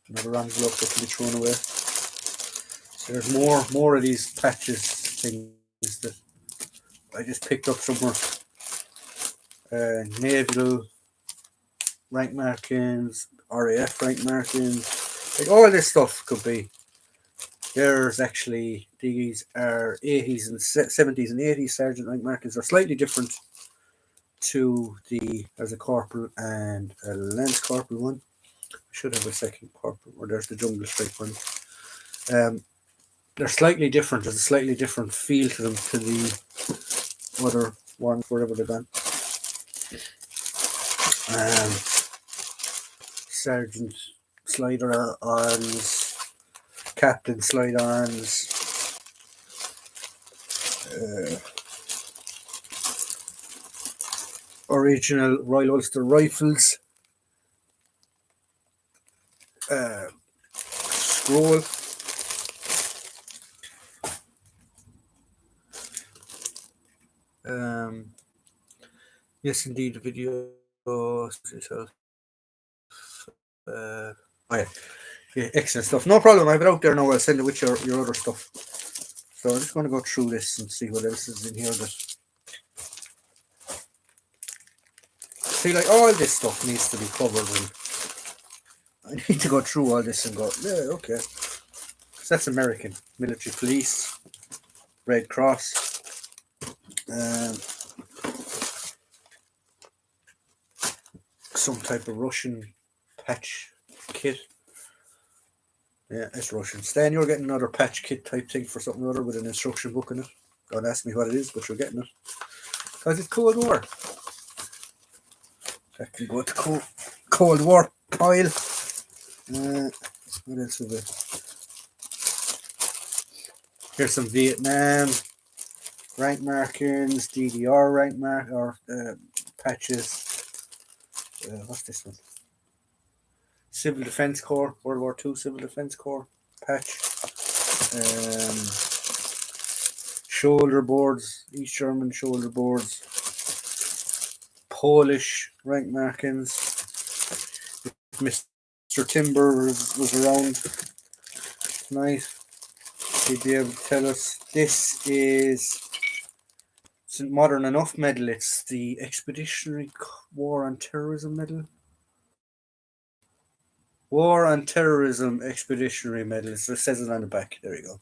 Another envelope that can be thrown away. So there's more of these patches things that I just picked up somewhere. Naval rank markings, RAF rank markings, like all this stuff could be. There's actually, these are 80s and 70s and 80s sergeant rank markings. Are slightly different to there's a corporal and a lance corporal one. I should have a second corporal, or there's the jungle strike one. They're slightly different. There's a slightly different feel to them to the other ones, wherever they're gone. Sergeant slide-ons, captain slide-ons, original Royal Ulster Rifles, scroll, yes indeed, the video. Oh yeah, excellent stuff. No problem. I have it out there now. I'll send it with your other stuff. So I'm just going to go through this and see what else is in here. That see, like all this stuff needs to be covered, and I need to go through all this and go, yeah, okay. So that's American Military Police, Red Cross. Some type of Russian patch kit. Yeah, it's Russian. Stan, you're getting another patch kit type thing for something or other with an instruction book in it. Don't ask me what it is, but you're getting it. Because it's Cold War. That can go to Cold War pile. What else have we? Here's some Vietnam rank markings, DDR rank patches. What's this one? Civil Defense Corps, World War II Civil Defense Corps patch. Shoulder boards, East German shoulder boards. Polish rank markings. If Mr. Timber was around tonight, he'd be able to tell us. This is modern enough medal. It's the Expeditionary War on Terrorism medal. War on Terrorism Expeditionary Medal. So it says it on the back. There you go.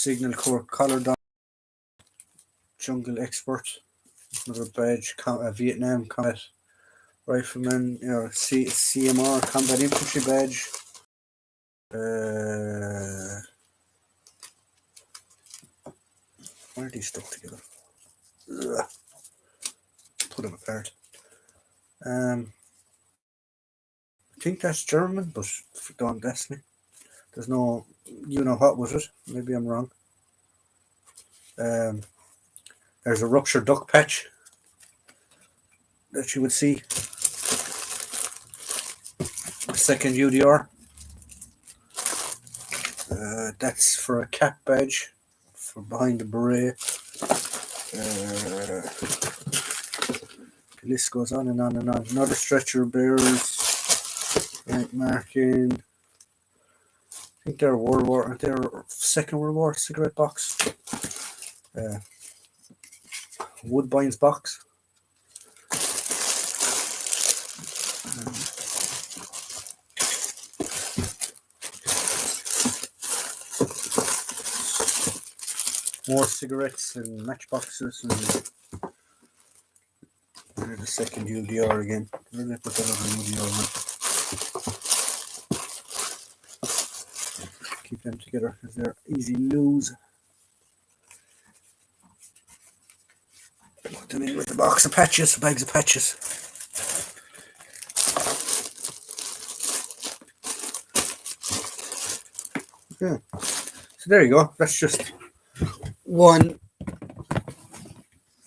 Signal Corps collar down. Jungle expert. Another badge. Vietnam combat rifleman. CMR combat infantry badge. Why are these stuck together? Ugh. Put them apart. I think that's German, but don't ask me. There's no, what was it? Maybe I'm wrong. There's a ruptured duck patch that you would see. Second UDR. That's for a cap badge for behind the beret. The list goes on and on and on. Another stretcher bearers, rank marking. I think they're Second World War cigarette box. Woodbine's box. More cigarettes and matchboxes and the second UDR again. Where did I put that other UDR one? Keep them together because they're easy lose. Put them in with the box of patches, bags of patches. Yeah. So there you go. That's just one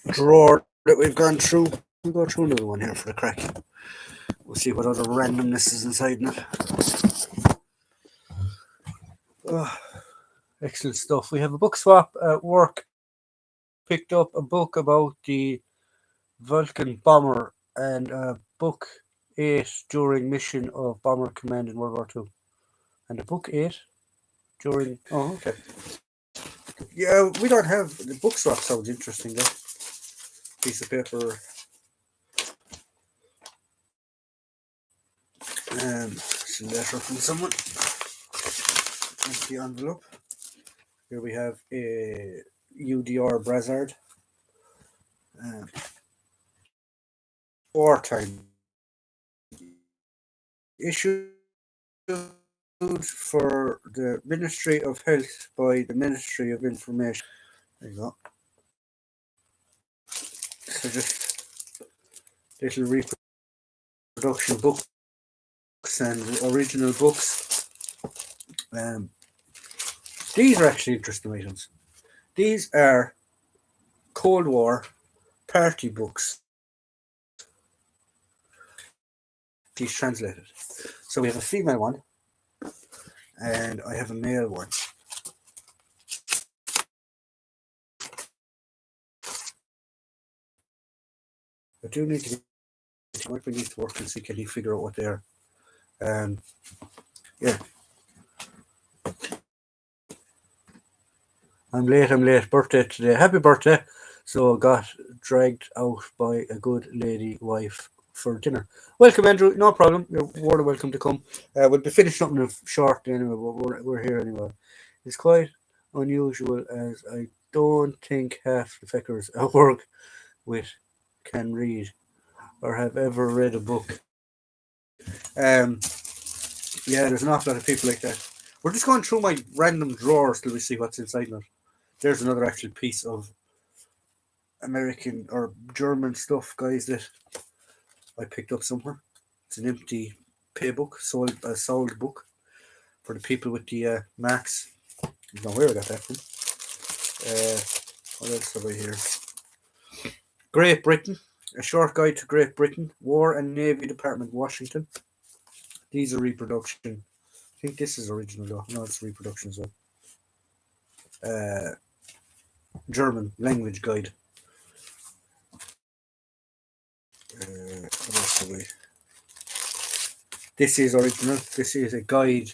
drawer that we've gone through. We'll go through another one here for the crack. We'll see what other randomness is inside it. Oh, excellent stuff. We have a book swap at work. Picked up a book about the Vulcan bomber and book 8 during mission of Bomber Command in World War II. And the book 8 during... Oh, okay. Yeah, we don't have... The book swap sounds interesting, though. Piece of paper. It's a letter from someone. Empty envelope. Here we have a UDR Brazzard. Wartime. Issued for the Ministry of Health by the Ministry of Information. There you go. So just little reproduction books and original books. These are actually interesting items. These are Cold War party books. These translated. So we have a female one and I have a male one. I do need to might be need to work and see can he figure out what they are. Yeah. I'm late. Birthday today. Happy birthday. So got dragged out by a good lady wife for dinner. Welcome, Andrew. No problem. You're more than welcome to come. We'll be finishing up in a short anyway, but we're here anyway. It's quite unusual as I don't think half the feckers I work with can read or have ever read a book. Yeah, there's an awful lot of people like that. We're just going through my random drawers till we see what's inside it. There's another actual piece of American or German stuff, guys, that I picked up somewhere. It's an empty pay book, sold book for the people with the marks. I don't know where I got that from. What else have I here? Great Britain, a short guide to Great Britain, War and Navy Department, Washington. These are reproduction. I think this is original though. No, it's reproduction as well. German language guide. What else have we? This is original. This is a guide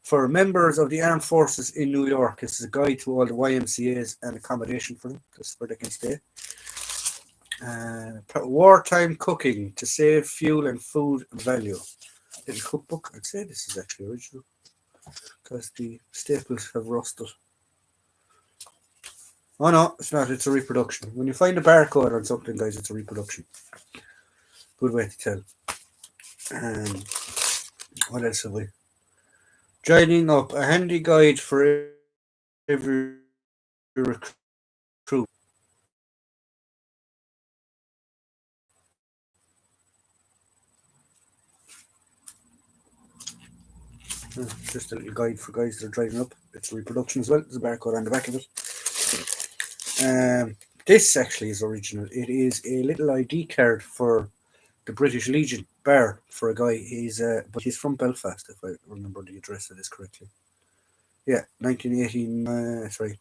for members of the armed forces in New York. This is a guide to all the YMCAs and accommodation for them. This is where they can stay. Wartime cooking to save fuel and food value. Little cookbook. I'd say this is actually original because the staples have rusted. Oh no, it's not. It's a reproduction. When you find a barcode on something, guys, it's a reproduction. Good way to tell. What else have we? Joining up, a handy guide for every recruit. Just a little guide for guys that are driving up. It's a reproduction as well. There's a barcode on the back of it. This actually is original. It is a little ID card for the British Legion bar for a guy. But he's from Belfast, if I remember the address of this correctly. Yeah, 1918. Sorry,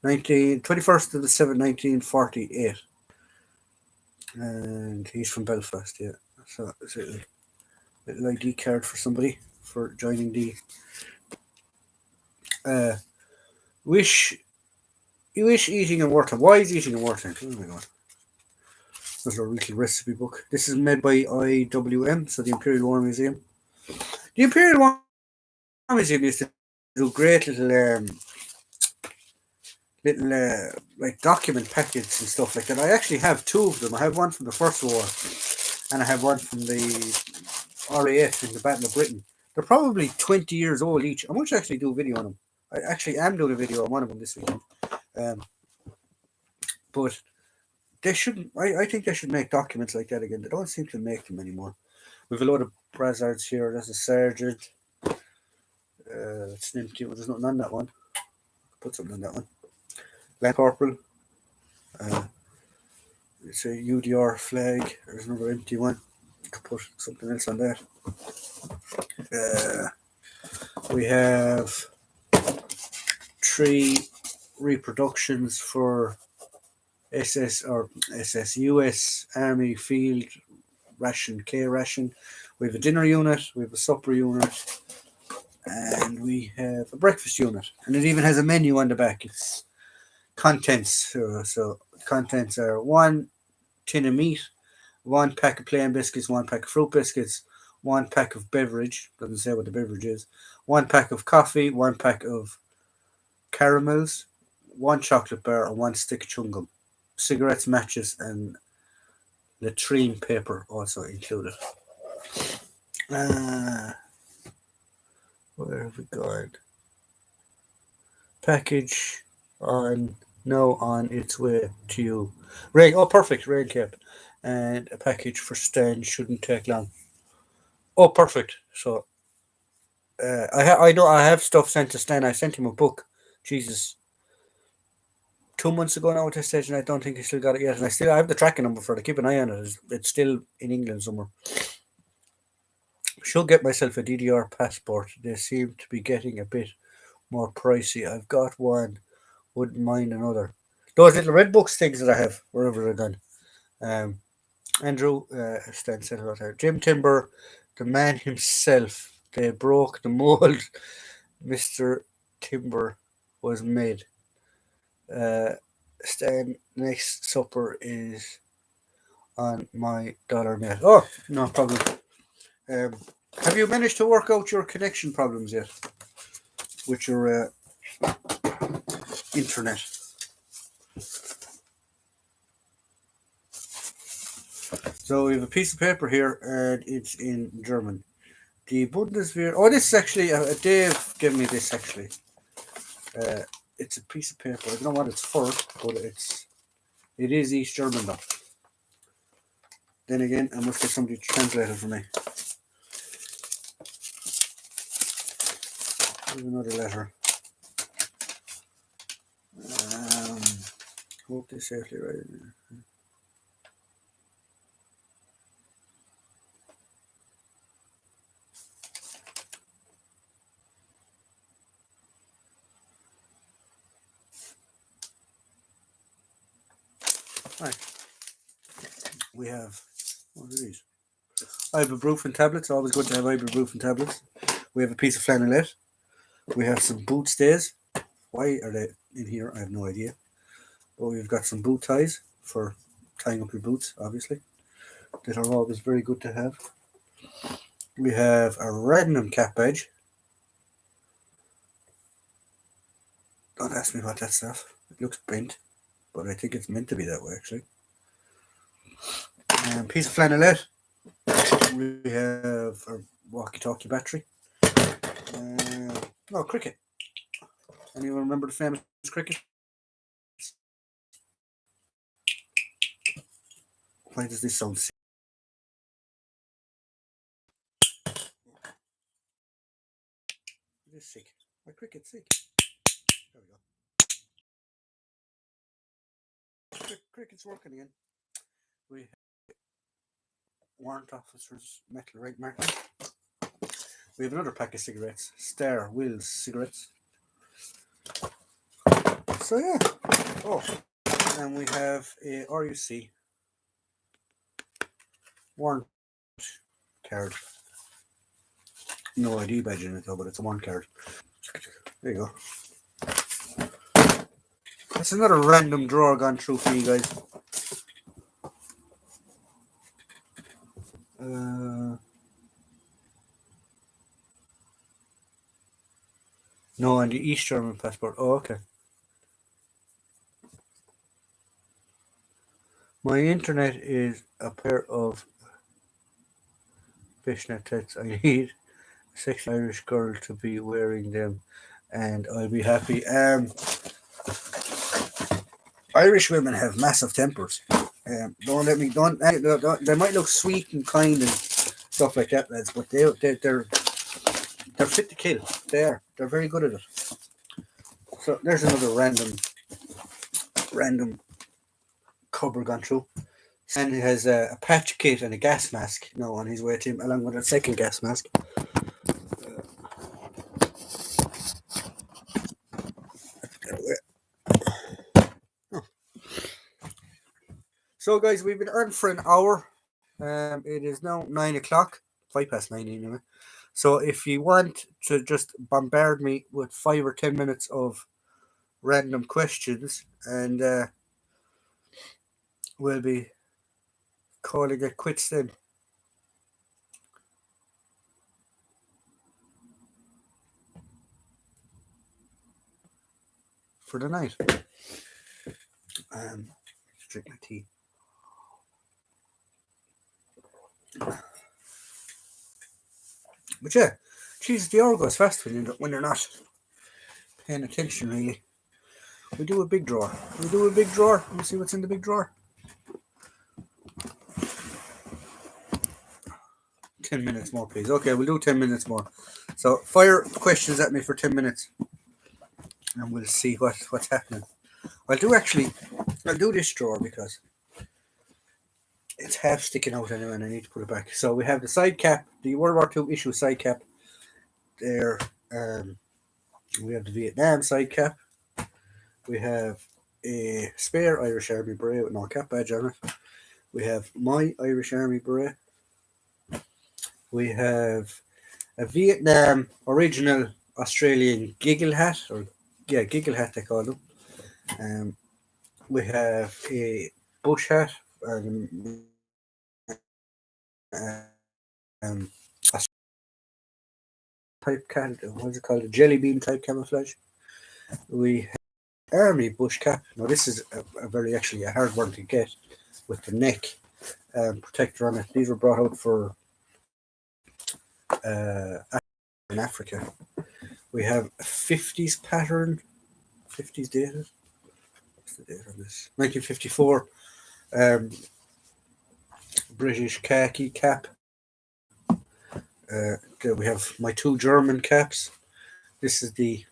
21st of the 7th, 1948, and he's from Belfast. Yeah, so it's a little ID card for somebody for joining the. Wish you wish eating in wartime. Why is eating in wartime? Oh my god. There's a little recipe book. This is made by IWM, so the Imperial War Museum. The Imperial War Museum used to do great little like document packets and stuff like that. I actually have two of them. I have one from the First War, and I have one from the RAF in the Battle of Britain. They're probably 20 years old each. I might actually do a video on them. I actually am doing a video on one of them this weekend. But they shouldn't. I think they should make documents like that again. They don't seem to make them anymore. We've a lot of brassards here. There's a sergeant. It's an empty one. There's nothing on that one. Put something on that one. Land corporal. It's a UDR flag. There's another empty one. Could put something else on that. We have 3 reproductions for US Army Field Ration, K ration. We have a dinner unit, we have a supper unit, and we have a breakfast unit. And it even has a menu on the back. It's contents. So contents are 1 tin of meat, 1 pack of plain biscuits, 1 pack of fruit biscuits, 1 pack of beverage. Doesn't say what the beverage is. 1 pack of coffee, 1 pack of caramels, 1 chocolate bar, and 1 stick of chewing gum. Cigarettes, matches, and latrine paper also included. Where have we gone? Package on its way to you. Rain. Oh, perfect. Rain cap, and a package for Stan shouldn't take long. Oh, perfect. So, I know I have stuff sent to Stan. I sent him a book. Jesus, 2 months ago now at this stage, and I don't think he still got it yet. And I have the tracking number for it. Keep an eye on it. It's still in England somewhere. Should get myself a DDR passport. They seem to be getting a bit more pricey. I've got one. Wouldn't mind another. Those little red books things that I have wherever they're gone. Andrew Stan said about there. Jim Timber, the man himself. They broke the mold. Mr. Timber was made. Stan, next supper is on my dollar net. Oh, no problem. Have you managed to work out your connection problems yet with your internet? So we have a piece of paper here, and it's in German. The Bundeswehr. Oh, this is actually Dave gave me this actually. It's a piece of paper. I don't know what it's for, but it is East German though. Then again, I must get somebody to translate it for me. Here's another letter. Hope they safely right. Right. We have what are these? Ibuprofen tablets. Always good to have ibuprofen tablets. We have a piece of flannelette. We have some boot stays. Why are they in here? I have no idea. But we've got some boot ties for tying up your boots, obviously. That are always very good to have. We have a random cap badge. Don't ask me what that stuff. It looks bent, but I think it's meant to be that way actually. Piece of flannelette. We have a walkie-talkie battery. No, cricket. Anyone remember the famous cricket? Why does this sound sick? It is sick. My cricket's sick. There we go. Cricket's working again. We have warrant officer's metal rate marking. We have another pack of cigarettes. Star Wills cigarettes. So yeah. Oh, and we have a RUC warrant card. No ID badge in it though, but it's a warrant card. There you go. That's another random drawer gone through for you guys. No, on the East German passport. Oh, okay. My internet is a pair of fishnet tights. I need a sexy Irish girl to be wearing them, and I'll be happy. Irish women have massive tempers. Don't let me. Don't. They might look sweet and kind and stuff like that, lads, but they're fit to kill. They're very good at it. So there's another random cupboard gone through. And he has a patch kit and a gas mask now on his way to him, along with a second gas mask. So, guys, we've been on for an hour. It is now 9 o'clock, 9:05 anyway. So, if you want to just bombard me with 5 or 10 minutes of random questions, and we'll be calling it quits then. For the night. Drink my tea. But yeah, geez, the hour goes fast when you're not paying attention, really. We do a big drawer. Let me see what's in the big drawer. 10 minutes more, please. Okay, we'll do 10 minutes more. So fire questions at me for 10 minutes, and we'll see what's happening. I'll do this drawer because it's half sticking out anyway, and I need to put it back. So we have the side cap, the World War II issue side cap. There, we have the Vietnam side cap. We have a spare Irish Army beret with no cap badge on it. We have my Irish Army beret. We have a Vietnam original Australian giggle hat, giggle hat they call them. We have a bush hat, um, type what's it called? A jelly bean type camouflage. We have army bush cap. Now this is a very actually a hard one to get with the neck protector on it. These were brought out for in Africa. We have a 50s pattern, 50s dated. What's the date on this? 1954. British khaki cap. There we have my two German caps. This is the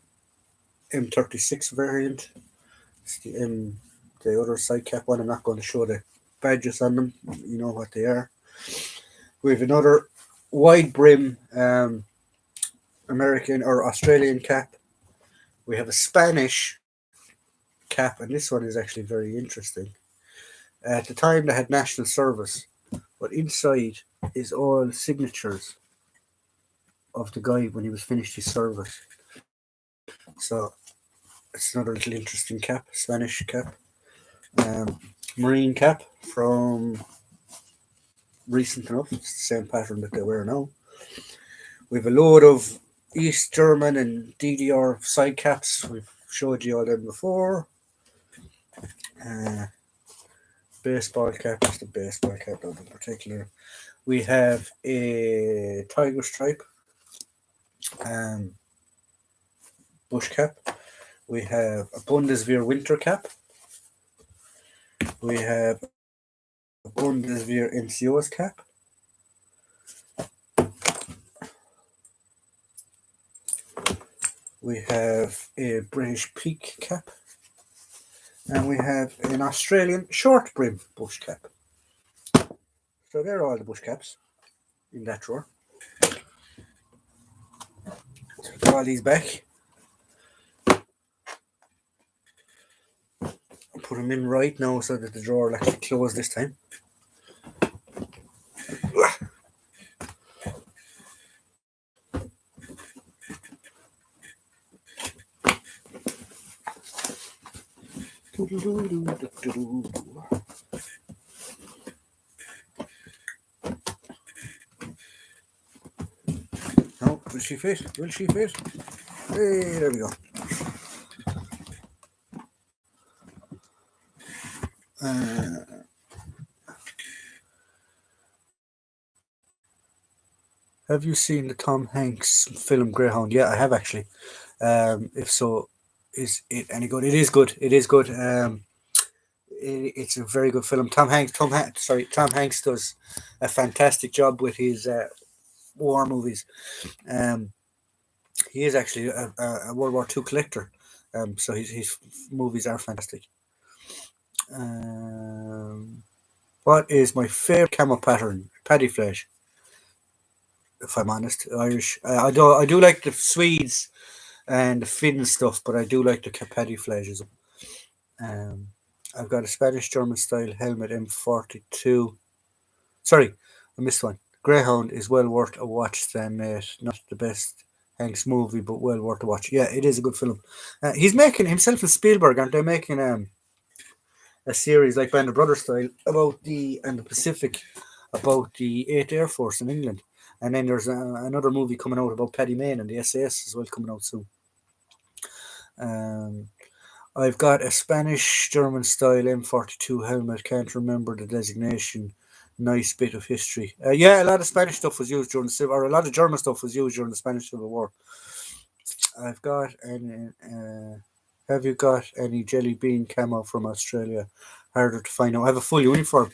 M36 variant. It's the other side cap one. I'm not going to show the badges on them. You know what they are. We have another wide brim American or Australian cap. We have a Spanish cap, and this one is actually very interesting. At the time, they had national service, but inside is all signatures of the guy when he was finished his service. So it's another little interesting cap, Spanish cap. Marine cap from recent enough. It's the same pattern that they wear now. We have a load of East German and DDR side caps. We've showed you all them before. Baseball cap, just a baseball cap, not in particular. We have a tiger stripe, um, bush cap. We have a Bundeswehr winter cap. We have a Bundeswehr NCO's cap. We have a British peak cap. And we have an Australian short brim bush cap. So they're all the bush caps in that drawer. So put all these back. Put them in right now so that the drawer will actually close this time. No, will she fit? Will she fit? Hey, there we go. Have you seen the Tom Hanks film Greyhound? Yeah, I have actually. If so, is it any good? It is good. It is good. It's a very good film. Tom Hanks does a fantastic job with his war movies. Um, he is actually a World War II collector. So his movies are fantastic. What is my favorite camel pattern? Paddy flash. If I'm honest, Irish. I do like the Swedes and the Finn stuff, but I do like the paddy flashes. Um, I've got a Spanish German style helmet M42. Sorry, I missed one. Greyhound is well worth a watch, then not the best Hanks movie, but well worth a watch. Yeah, it is a good film. He's making himself and Spielberg, aren't they making a series like Band of Brothers style about the Pacific, about the 8th Air Force in England. And then there's another movie coming out about Paddy Mayne and the SAS as well coming out soon. Um, I've got a Spanish German style M42 helmet. Can't remember the designation. Nice bit of history. Yeah, a lot of Spanish stuff was used during the Civil, or a lot of German stuff was used during the Spanish Civil War. I've got an. Have you got any jelly bean camo from Australia? Harder to find out. I have a full uniform.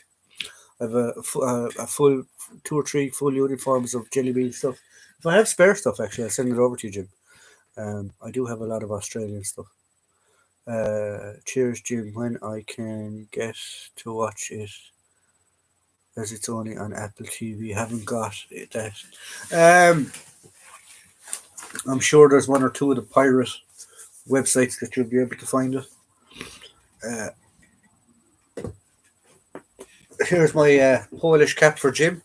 I have a full 2 or 3 full uniforms of jelly bean stuff. If I have spare stuff, actually, I'll send it over to you, Jim. I do have a lot of Australian stuff. Cheers, Jim. When I can get to watch it, as it's only on Apple TV. Haven't got it that. Um, I'm sure there's one or two of the pirate websites that you'll be able to find it. Uh, Here's my Polish cap for Jim.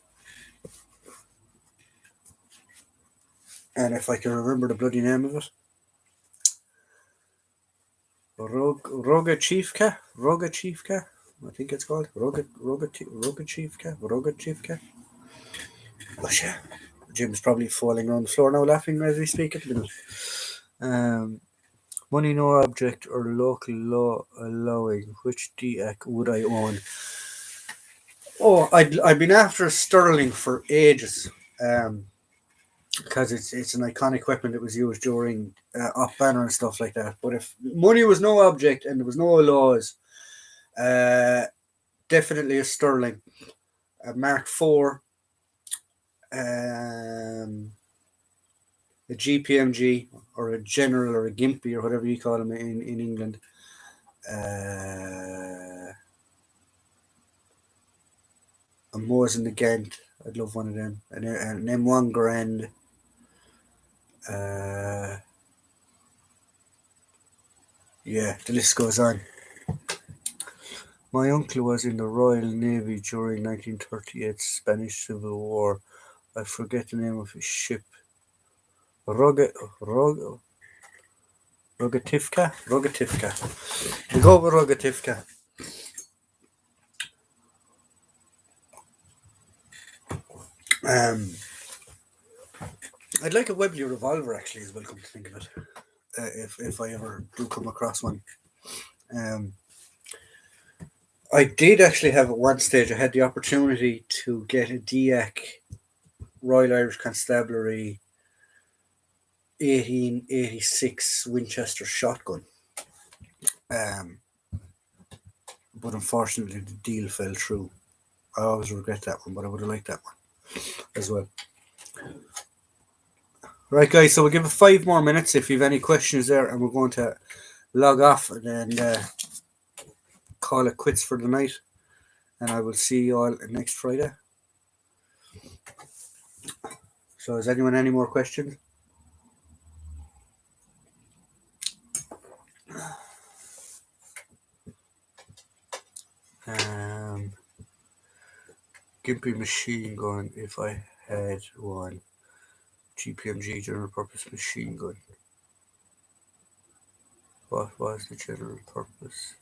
And if I can remember the bloody name of it. Rogachivka? Rogachivka? I think it's called. Rogachivka? Rogachivka? But yeah, Jim's probably falling on the floor now laughing as we speak at the minute. Money no object or local law allowing. Which DAC would I own? Oh, I've been after Sterling for ages. Because it's an iconic weapon that was used during off banner and stuff like that. But if money was no object and there was no laws, definitely a Sterling, a Mark IV, a GPMG or a General or a Gimpy or whatever you call them in England. A Moors and the Ghent. I'd love one of them. An M1 Grand. Yeah, the list goes on. My uncle was in the Royal Navy during 1938 Spanish Civil War. I forget the name of his ship. Rogativka? Rogativka. We go with Rogativka. I'd like a Webley revolver actually as well, come to think of it. If I ever do come across one. I did actually have at one stage. I had the opportunity to get a DIAC Royal Irish Constabulary 1886 Winchester shotgun. Um, but unfortunately, the deal fell through. I always regret that one, but I would have liked that one as well. Right, guys. So we'll give it 5 more minutes if you have any questions there, and we're going to log off and then call it quits for the night. And I will see you all next Friday. So, has anyone any more questions? Gimpy machine gun. If I had one, GPMG general purpose machine gun. What was the general purpose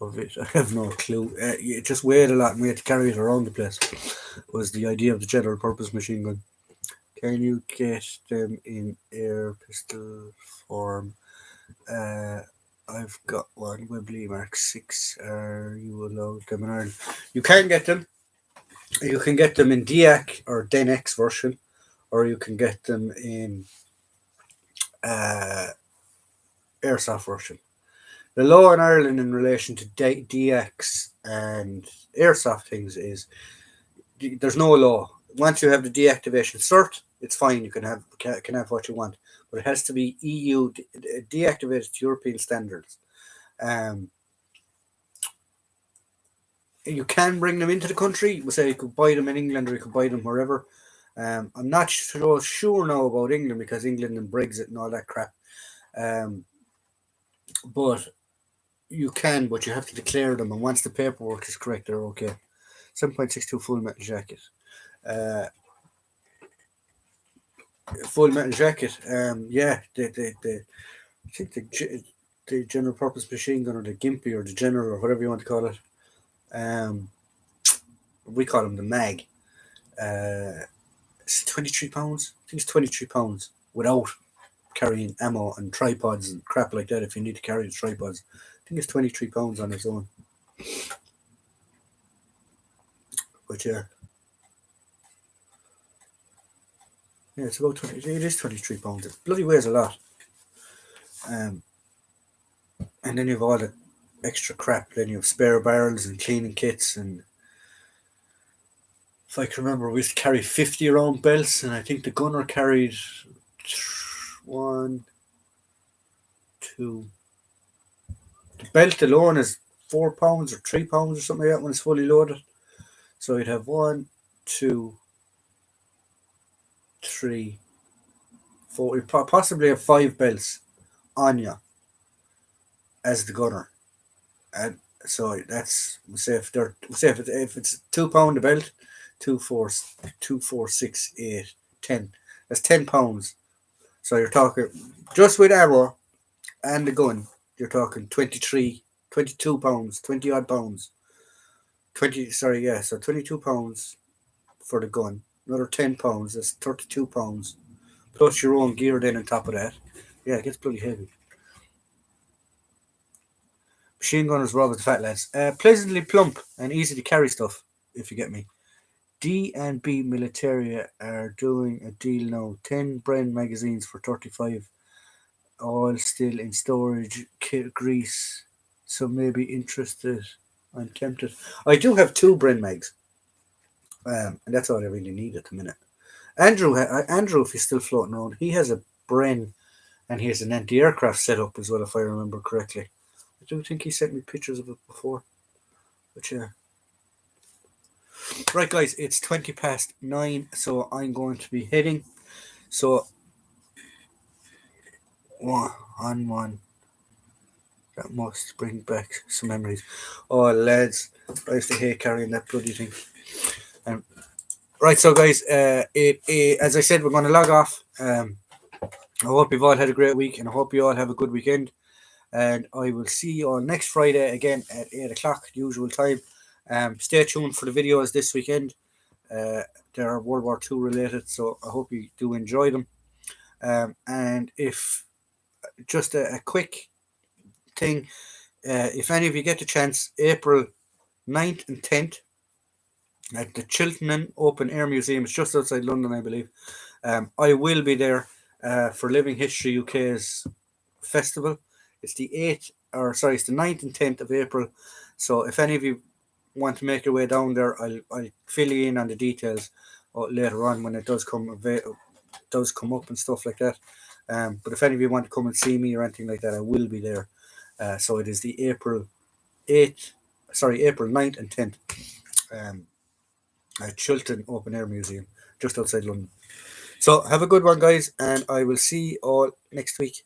of it? I have no clue. It just weighed a lot and we had to carry it around the place. Was the idea of the general purpose machine gun. Can you get them in air pistol form? I've got one Webley Mark 6. Are you allowed them in Ireland? You can get them. You can get them in DIAC or DENX version, or you can get them in airsoft version. The law in Ireland in relation to DX and airsoft things is there's no law. Once you have the deactivation cert, it's fine. You can have what you want, but it has to be EU deactivated to European standards. You can bring them into the country. We say you could buy them in England or you could buy them wherever. I'm not so sure now about England because England and Brexit and all that crap. But you can, but you have to declare them, and once the paperwork is correct, they're okay. 7.62 full metal jacket. Full metal jacket. Yeah, I think the general purpose machine gun or the Gimpy or the General or whatever you want to call it. We call them the Mag. It's 23 pounds. I think it's 23 pounds without carrying ammo and tripods and crap like that. If you need to carry the tripods, I think it's 23 pounds on its own. But yeah, it's about 20. It is 23 pounds. It bloody weighs a lot. And then you have all the extra crap. Then you have spare barrels and cleaning kits, and if I can remember, we used to carry 50 round belts, and I think the gunner carried 1, 2. The belt alone is 4 pounds or 3 pounds or something like that when it's fully loaded. So you'd have 1, 2, 3, 4. You possibly have 5 belts on you as the gunner, and so that's if it's £2 a belt, 2, 4, 2, 4, 6, 8, 10. That's 10 pounds. So you're talking just with ammo and the gun. You're talking 23, 22 pounds, 20 odd pounds. 20. Sorry, yeah. So 22 pounds for the gun. Another 10 pounds. That's 32 pounds. Plus your own gear then on top of that. Yeah, it gets bloody heavy. Machine gunners rob with the fat lads. Pleasantly plump and easy to carry stuff, if you get me. D&B Militaria are doing a deal now. 10 Bren magazines for 35. All still in storage, Greece. So maybe interested. I'm tempted. I do have 2 Bren mags. And that's all I really need at the minute. Andrew, if he's still floating around, he has a Bren and he has an anti-aircraft setup as well, if I remember correctly. I do think he sent me pictures of it before. But yeah. Right, guys, it's 9:20, so I'm going to be heading. So, one. That must bring back some memories. Oh, lads, I used to hate carrying that bloody thing. Right, so guys, as I said, we're going to log off. I hope you've all had a great week, and I hope you all have a good weekend. And I will see you on next Friday again at 8 o'clock, the usual time. Stay tuned for the videos this weekend. They're World War II related, so I hope you do enjoy them. And if just a quick thing, if any of you get the chance, April 9th and 10th at the Chiltern Open Air Museum. It's just outside London, I believe. I will be there for Living History UK's festival. It's it's the 9th and 10th of April. So if any of you want to make your way down there, I'll fill you in on the details later on when it does come up and stuff like that. But if any of you want to come and see me or anything like that, I will be there. So it is the April 9th and 10th um, at Chiltern Open Air Museum, just outside London. So have a good one, guys, and I will see you all next week.